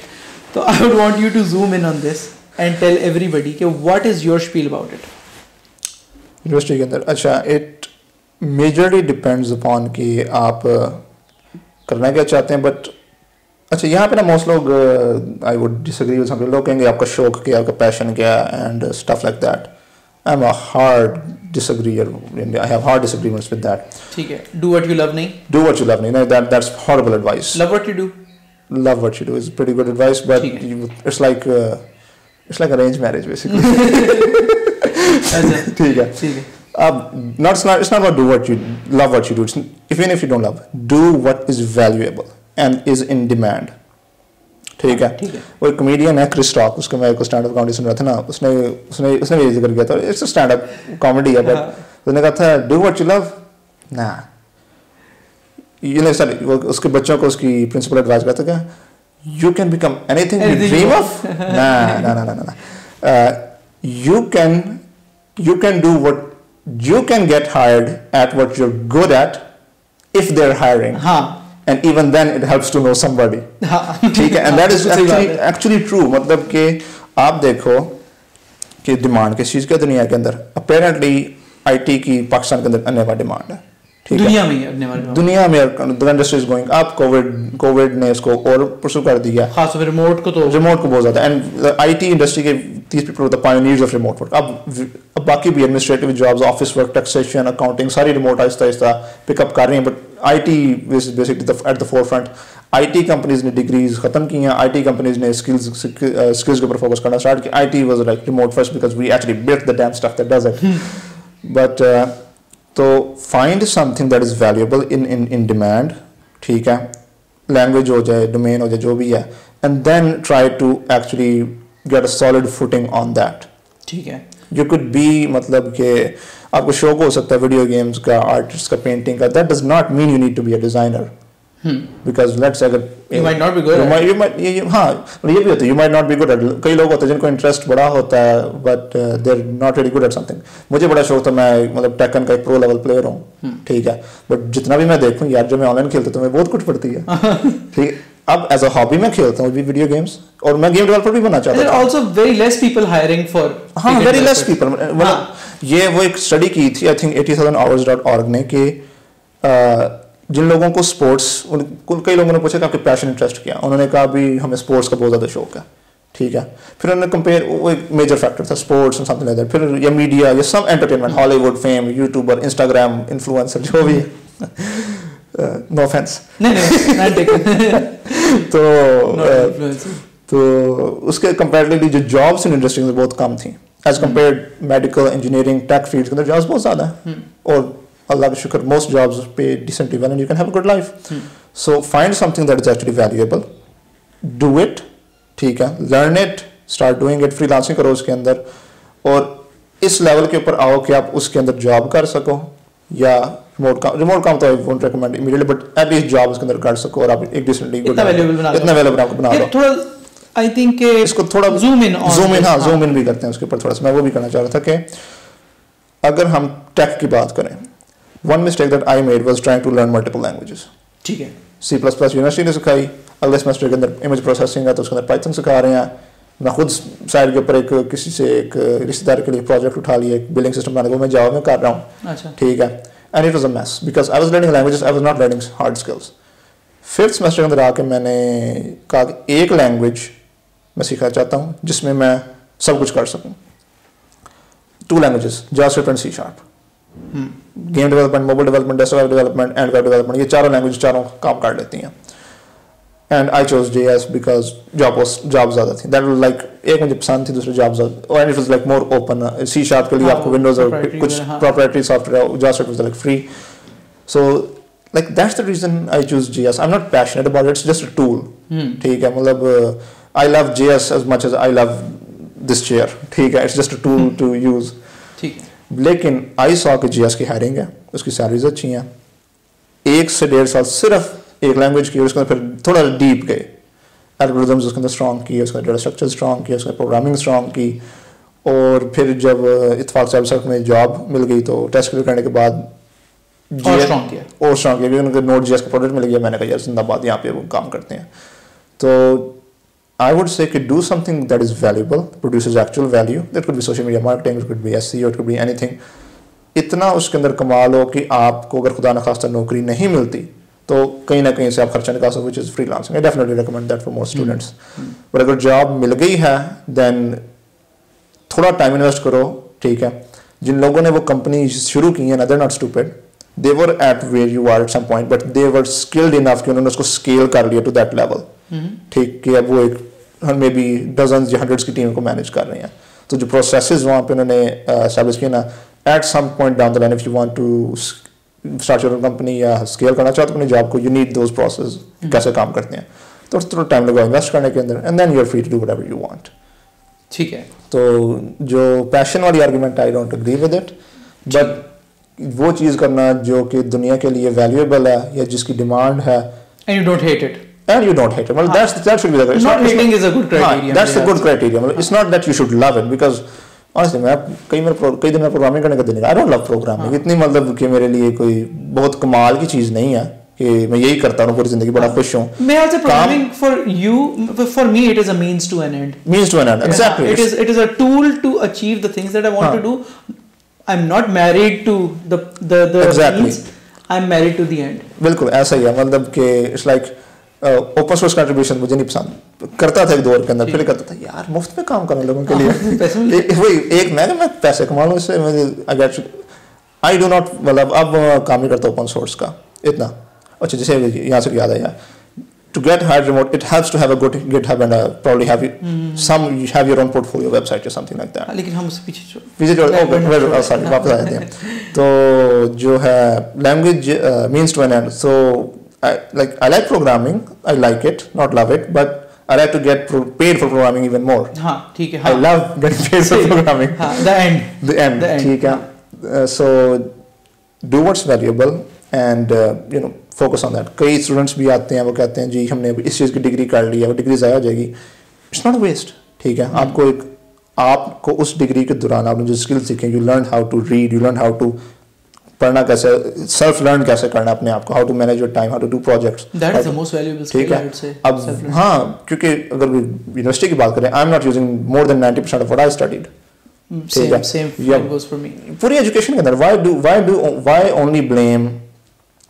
तो I would want you to zoom in on this and tell everybody कि what is your spiel about it university के अंदर। अच्छा, इट मेजरली डिपेंड्स अपॉन कि आप करना क्या चाहते हैं, बट अच्छा यहाँ पे ना मोस्ट लोग I would disagree with some people, लोग कहेंगे आपका शौक क्या, आपका पैशन क्या and stuff like that. I am a hard disagreer, I have hard disagreements with that. ठीक है, डू व्हाट यू लव नहीं, डू व्हाट यू लव नहीं, that's horrible advice. Love what you do, love what you do is pretty good advice, but it's like arranged marriage basically. ठीक है। It's not about do what you love what you do. Even if you don't love, do what is valuable and is in demand. ठीक है। वो एक कॉमेडियन है क्रिस रॉक, उसका मैं स्टैंड अप कॉमेडी सुन रहा था ना, उसने भी जिक्र किया था, it's a stand up comedy है, बट उसने कहा था डू व्हाट यू लव ना, you know, sorry, उसके बच्चों को उसकी प्रिंसिपल एडवाइस करता क्या, you can become anything you dream of. nah. You can do what you can get hired at what you're good at if they're hiring. And even then it helps to know somebody. ठीक है, and that is actually true. मतलब कि आप देखो कि डिमांड किस चीज़ के दुनिया के अंदर, apparently IT की पाकिस्तान के अंदर अन्य वाला डिमांड है। दुनिया में दुनिया में the industry is going up. Covid ने इसको और परसू कर दिया, खास तौर पे रिमोट को बहुत ज्यादा, एंड आईटी इंडस्ट्री के these people were the pioneers of remote work. अब बाकी भी administrative jobs, office work, taxation, accounting, सारी रिमोट आहिस्ता पिकअप कर रही हैं, but IT is basically at the forefront. IT companies ने डिग्रीज खत्म की हैं, आईटी कंपनीज ने स्किल्स के ऊपर फोकस करना स्टार्ट किया। It was like remote first because we actually built the damn stuff that does it. But तो find something that is valuable in demand, ठीक है, लैंग्वेज हो जाए, डोमेन हो जाए, जो भी है, and then try to actually get a solid footing on that. ठीक है, यू कुड बी, मतलब कि आपको शौक हो सकता है वीडियो गेम्स का, आर्टिस्ट का, पेंटिंग का, that does not mean you need to be a designer, because let's अगर you might not be good at you might हाँ ये भी होता है, you might not be good at, कई लोग होते हैं जिनको इंटरेस्ट बड़ा होता है but they're not really good at something। मुझे बड़ा शौक था, मैं मतलब टेकन का एक प्रो लेवल प्लेयर हूँ, ठीक है, बट जितना भी मैं देखूँ यार, जो मैं ऑनलाइन खेलता तो मैं बहुत कुछ पड़ती है, ठीक है। अब एज अ हॉबी मैं खेलता हूँ वीडियो गेम्स, और मैं गेम डेवलपर भी बनना चाहता हूँ। also very less people hiring for हाँ very less people, मतलब ये वो एक स्टडी की थी आई थिंक 80,000hours.org ने कि जिन लोगों को स्पोर्ट्स, कई लोगों ने पूछा कि आपके पैशन इंटरेस्ट क्या, उन्होंने कहा भी हमें स्पोर्ट्स का बहुत ज़्यादा शौक है, ठीक है। फिर उन्होंने कंपेयर, वो एक मेजर फैक्टर था sports and something like that, फिर या मीडिया या some entertainment, Hollywood, fame, YouTuber, Instagram influencer, जो भी नो ऑफेंस तो उसके कंपैरेटिवली जो जॉब्स इन इंडस्ट्री में बहुत कम थी as compared medical, engineering, tech field के अंदर जॉब्स बहुत ज़्यादा है, और अल्लाह का शुक्र most jobs pay decently well and you can have a good life. So find something that is actually valuable, do it, ठीक है, learn it, start doing it, freelancing करो उसके अंदर, और इस लेवल के ऊपर आओ कि आप उसके अंदर जॉब कर सको, या रिमोट काम तो I won't recommend immediately, but at least job उसके अंदर कर सको और आप एक decently good इतना valuable आपको बना लो। थोड़ा I think इसको थोड़ा zoom in भी करते हैं उसके ऊपर थोड़ा सा, मैं वो भी करना चाह रहा था कि अगर हम टेक की बात करें, one mistake that I made was trying to learn multiple languages. ठीक है, C++ यूनिवर्सिटी ने सिखाई, अगले सेमेस्टर के अंदर इमेज प्रोसेसिंग है तो उसके अंदर पाइथन सिखा रहे हैं, मैं खुद साइड के ऊपर एक किसी से एक रिश्तेदार के लिए प्रोजेक्ट उठा लिया, एक बिलिंग सिस्टम बनाने को मैं जावा में कर रहा हूँ, अच्छा, ठीक है, and it was a mess because I was learning languages, I was not learning hard skills. 5th semester के अंदर आके मैंने कहा कि एक लैंग्वेज मैं सीखना चाहता हूँ जिसमें मैं सब कुछ कर सकूँ, 2 languages, JavaScript and C#, game development, mobile development, desktop development and web development, ये चारों लैंग्वेज चारों काम कर लेती हैं, and I chose JS because job ज़्यादा थी, दैट वाज लाइक, एक मुझे पसंद थी, दूसरी जॉब ज़्यादा, and it was like more open. C# के लिए आपको विंडोज और कुछ proprietary software, JavaScript was like free, so like that's the reason I choose JS. I'm not passionate about it. It's just a tool. ठीक है, मतलब I love JS as much as I love this chair. ठीक है, it's just a tool to use. ठीक है. लेकिन I saw कि JS की हायरिंग है, उसकी सैलरीज अच्छी हैं. 1 से 1.5 साल सिर्फ एक लैंग्वेज की, उसके अंदर फिर थोड़ा डीप गए. एल्गोरिथम्स उसके अंदर स्ट्रॉन्ग की, उसका डेटा स्ट्रक्चर स्ट्रॉन्ग की, उसका प्रोग्रामिंग स्ट्रॉन्ग की. और फिर जब इत्तेफाक साहब में जॉब मिल गई तो टेस्ट क्लियर करने के बाद और स्ट्रॉन्ग किया, क्योंकि उनको Node.js का प्रोडक्ट मिल गया. मैंने कहा यार जिंदाबाद, यहाँ पे वो काम करते हैं. तो I would say कि do something that is valuable, produces actual value. That could be social media marketing, it could be SEO, it could be anything. इतना उसके अंदर कमाल हो कि आपको अगर खुदा न खास्ता नौकरी नहीं मिलती तो कहीं ना कहीं से आप खर्चा निकाल सको, which is freelancing. I definitely recommend that for more students. But अगर जॉब मिल गई है then थोड़ा टाइम इन्वेस्ट करो. ठीक है, जिन लोगों ने वो कंपनी शुरू की है, they're not stupid. They were at where you are at some point, but they were skilled enough कि उन्होंने उसको स्केल कर लिया to that level. ठीक, कि अब वो एक मे बी डजन्स या हंड्रेड्स की टीम को मैनेज कर रहे हैं. तो जो प्रोसेसेस वहाँ पे उन्होंने एस्टैब्लिश किए ना, at some point down the line if you want to start your company या स्केल करना चाहते हो अपनी जॉब को, यू नीड दोज प्रोसेस कैसे काम करते हैं. तो थोड़ा टाइम लगाओ इन्वेस्ट करने के अंदर, and then you are free to do whatever you want. ठीक है. तो जो पैशन वाली argument, I don't agree with it. But वो चीज़ करना जो कि दुनिया के लिए वैल्यूएबल है या जिसकी डिमांड है, and you don't hate it. And you don't hate it. Well, that should be the criteria. Not hating is a good criteria. That's a good criteria. Well, it's not that you should love it, because honestly मैं कई दिन में प्रोग्रामिंग करने का दिन I don't love programming. इतनी मतलब कि मेरे लिए कोई बहुत कमाल की चीज़ नहीं है कि मैं यही करता हूँ पूरी जिंदगी, बड़ा खुश हूँ. मैं आज programming for you, for me it is a means to an end. Means to an end, exactly. It is a tool to achieve the things that I want to do. I'm not married to the exactly. means. I'm married to the end. बिल्कुल ऐसा ही है. मतलब कि it's like open source contribution मुझे नहीं पसंद. करता था एक दौर के अंदर, फिर करता था यार मुफ्त में काम करने लोगों के लिए. वही एक मैं पैसे कमा लूँ इससे, आई डू नॉट, मतलब अब काम नहीं करता ओपन सोर्स का इतना. अच्छा, जैसे यहाँ से याद आया, to get hired remote, it helps to have a good GitHub and probably have you have your own portfolio website or something like that. लेकिन हम उससे पीछे sorry वापस आ जाते हैं. तो जो है language means to an end. So I like programming. I like it, not love it, but I like to get paid for programming even more. हाँ, ठीक है. I love getting paid for programming. हाँ, the end. ठीक है. So do what's valuable and focus on that. कई स्टूडेंट्स भी आते हैं, वो कहते हैं जी हमने इस चीज़ की डिग्री कर ली है, वो डिग्री ज़ाया हो जाएगी. It's not waste. ठीक है, आपको उस डिग्री के दौरान आपने जो स्किल सीखे, you learn how to read, you learn how to पढ़ना कैसे, सेल्फ लर्न कैसे करना अपने आप को, how to manage your time, how to do projects. That is the most valuable skill I would say. अब हाँ, क्योंकि अगर यूनिवर्सिटी की बात करें, I am not using more than 90% of what I studied. Same goes for me. पूरी एजुकेशन के अंदर why only blame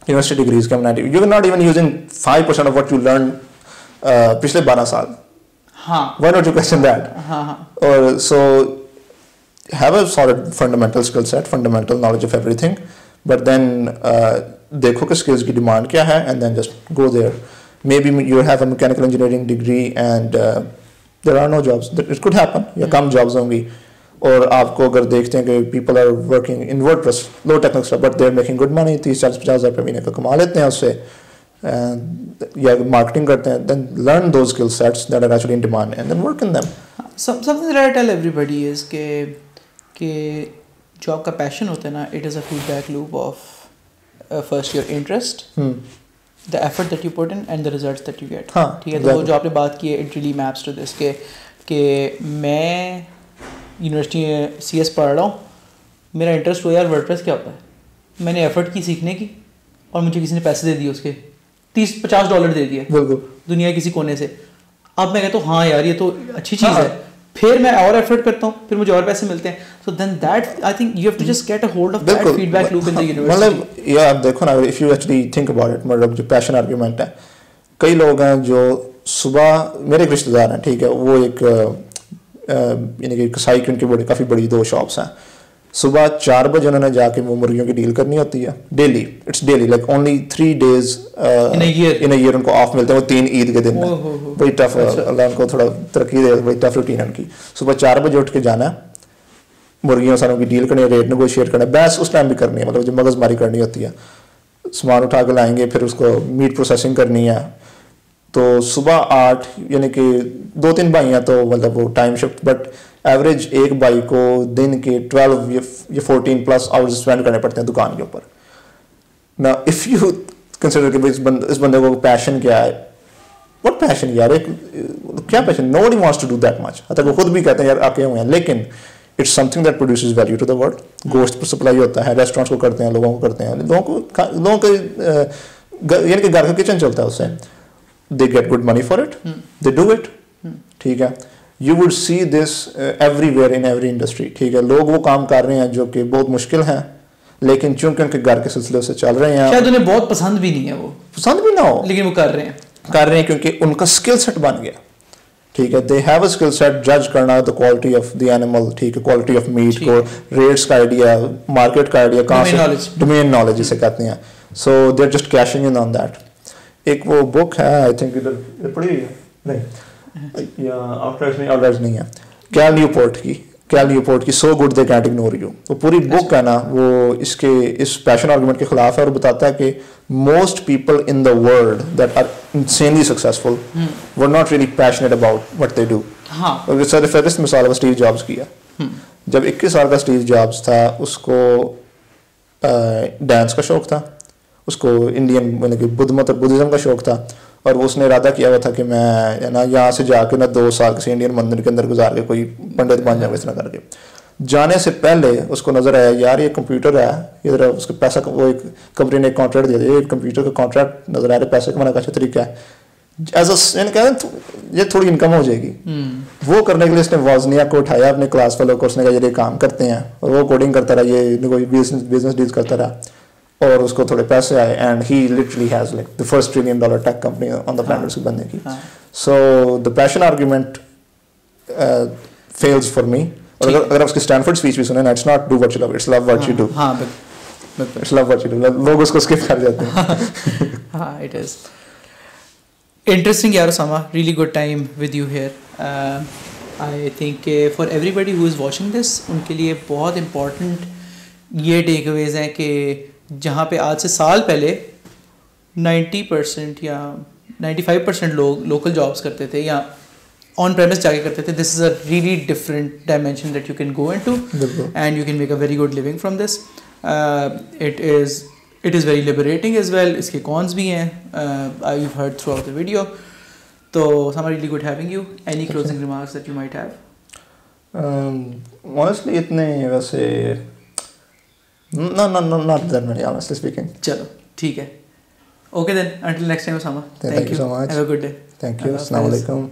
university degrees के 90? You're not even using 5% of what you learned पिछले 12 साल. हाँ. Why don't you question that? हाँ. Or so have a solid fundamental skill set, fundamental knowledge of everything, but then देखो कि skills की demand क्या है, and then just go there. Maybe you have a mechanical engineering degree and there are no jobs. It could happen. या कम jobs होंगी. और आपको अगर देखते हैं कि people are working in WordPress, low technical stuff, but they're making good money, 30-40-50 हज़ार रुपये महीने का कमा लेते हैं उससे, या मार्केटिंग करते हैं, then learn those skill sets that are actually in demand and then work in them. Something that I tell everybody is कि जॉब का पैशन होता है ना, it is a feedback loop of first your interest, the effort that you put in and the results that you get. ठीक है. तो जो आपने बात की है, it really maps to this कि मैं यूनिवर्सिटी में CS पढ़ रहा हूँ, मेरा इंटरेस्ट हो यार वर्डप्रेस क्या होता है, मैंने एफर्ट की सीखने की और मुझे किसी ने पैसे दे दिए, उसके $30-50 दे दिए दुनिया किसी कोने से. अब मैं कहता हूँ हाँ यार ये तो अच्छी चीज़ है, फिर मैं और एफर्ट करता हूँ, फिर मुझे और पैसे मिलते हैं. So then that I think you have to just get a hold of that feedback loop in the university. मतलब यार देखो ना, if you actually think about it, मतलब जो पैशन आर्गुमेंट है, कई लोग हैं जो सुबह, मेरे एक रिश्तेदार हैं, ठीक है, वो एक यानी कि कसाई की उनकी काफ़ी बड़ी 2 शॉप्स हैं. सुबह 4 बजे उन्होंने जाके वो मुर्गियों की डील करनी होती है daily. It's daily, like only 3 days in a year उनको ऑफ मिलते हैं, वो 3 ईद के दिन में. बड़ी टफ, अल्लाह उनको थोड़ा तरक्की दे, बड़ी टफ रूटीन है उनकी. सुबह 4 बजे उठ के जाना है, मुर्गियों सारों की डील करनी है, रेट नेगोशिएट करना है, बस उस टाइम भी करनी है, मतलब जो मगजमारी करनी होती है. सामान उठा के लाएंगे, फिर उसको मीट प्रोसेसिंग करनी है। तो सुबह 8 यानी कि 2-3 भाई हैं तो मतलब वो टाइम शिफ्ट, बट एवरेज एक भाई को दिन के 12 या 14 प्लस आवर्स स्पेंड करने पड़ते हैं दुकान के ऊपर ना। इफ़ यू कंसिडर कि इस बंदे को पैशन क्या है, व्हाट पैशन यार, एक क्या passion, nobody wants to do that much. वो खुद भी कहते हैं यार आके हुए हैं, लेकिन it's something that produces value to the world. गोश्त सप्लाई होता है, रेस्टोरेंट्स को करते हैं, लोगों को करते हैं, लोगों के यानी कि घर का किचन चलता है उससे। They get good money for it, they do it, ठीक है। You would see this everywhere in every industry, ठीक है। लोग वो काम कर रहे हैं जो कि बहुत मुश्किल है, लेकिन चूंकि उनके घर के सिलसिले से चल रहे हैं, शायद उन्हें बहुत पसंद भी नहीं है, वो पसंद भी ना हो, लेकिन वो कर रहे हैं क्योंकि उनका स्किल सेट बन गया, ठीक है। They have a skill set, जज करना the quality of the animal, ठीक है, क्वालिटी ऑफ मीट को, रेट्स का आइडिया, मार्केट का आइडिया, कहाँ से डोमेन नॉलेज जिसे कहते हैं। So they are just cashing in on that. एक वो बुक है, आई थिंक इधर पढ़ी है नहीं, या आउटलाइर्स नहीं है, कैल न्यूपोर्ट की so good they can't ignore you. वो पूरी बुक है ना, वो इस पैशन आर्गुमेंट के खिलाफ है और बताता है कि most people in the world that are insanely successful were not really passionate about what they do. हाँ। सर फेरिस्ट मिसाल स्टीव जॉब्स की है। जब 21 साल का स्टीव जॉब्स था, उसको डांस का शौक था, उसको इंडियन मतलब कि बुद्ध मत और बुद्धिज्म का शौक था, और वो उसने इरादा किया हुआ था कि मैं ना यहाँ से जाके ना 2 साल किसी इंडियन मंदिर के अंदर गुजार के कोई पंडित बन जाऊँगा, इस तरह करके। जाने से पहले उसको नजर आया यार ये कंप्यूटर है, इधर उसके पैसा, वो एक कंपनी ने कॉन्ट्रैक्ट दिया, ये कंप्यूटर का कॉन्ट्रैक्ट नजर आ रहा है, पैसे कमाने का अच्छा तरीका है, ये थोड़ी इनकम हो जाएगी। वो करने के लिए इसने वाजनिया को उठाया अपने क्लास फेलो को, उसने कहा ये काम करते हैं, और वो कोडिंग करता रहा, ये कोई बिजनेस डील्स करता रहा, और उसको थोड़े पैसे आए, and he literally has like the first $1 trillion tech company on the planet उसके बनने की। So the passion argument fails for me. और अगर उसकी स्टैनफोर्ड स्पीच भी सुने ना, it's not do what you love, it's love what you do. हां, it's love what you do, लोग उसको स्किप कर जाते हैं। हां, it is interesting yaar Osama, really good time with you here. I think for everybody who is watching this, उनके लिए बहुत important ये takeaways हैं कि जहाँ पे आज से साल पहले 90% या 95% लोग local jobs करते थे या on premise जाके करते थे, this is a really different dimension that you can go into and you can make a very good living from this. It is very liberating as well. इसके cons भी हैं, you've heard throughout the video. So, Osama, really good having you. Any closing remarks that you might have? Honestly, इतने वैसे not that many, honestly speaking. चलो, ठीक है. Okay then, until next time, Osama. Thank you so much. Have a good day. Thank you. Assalamu alaikum.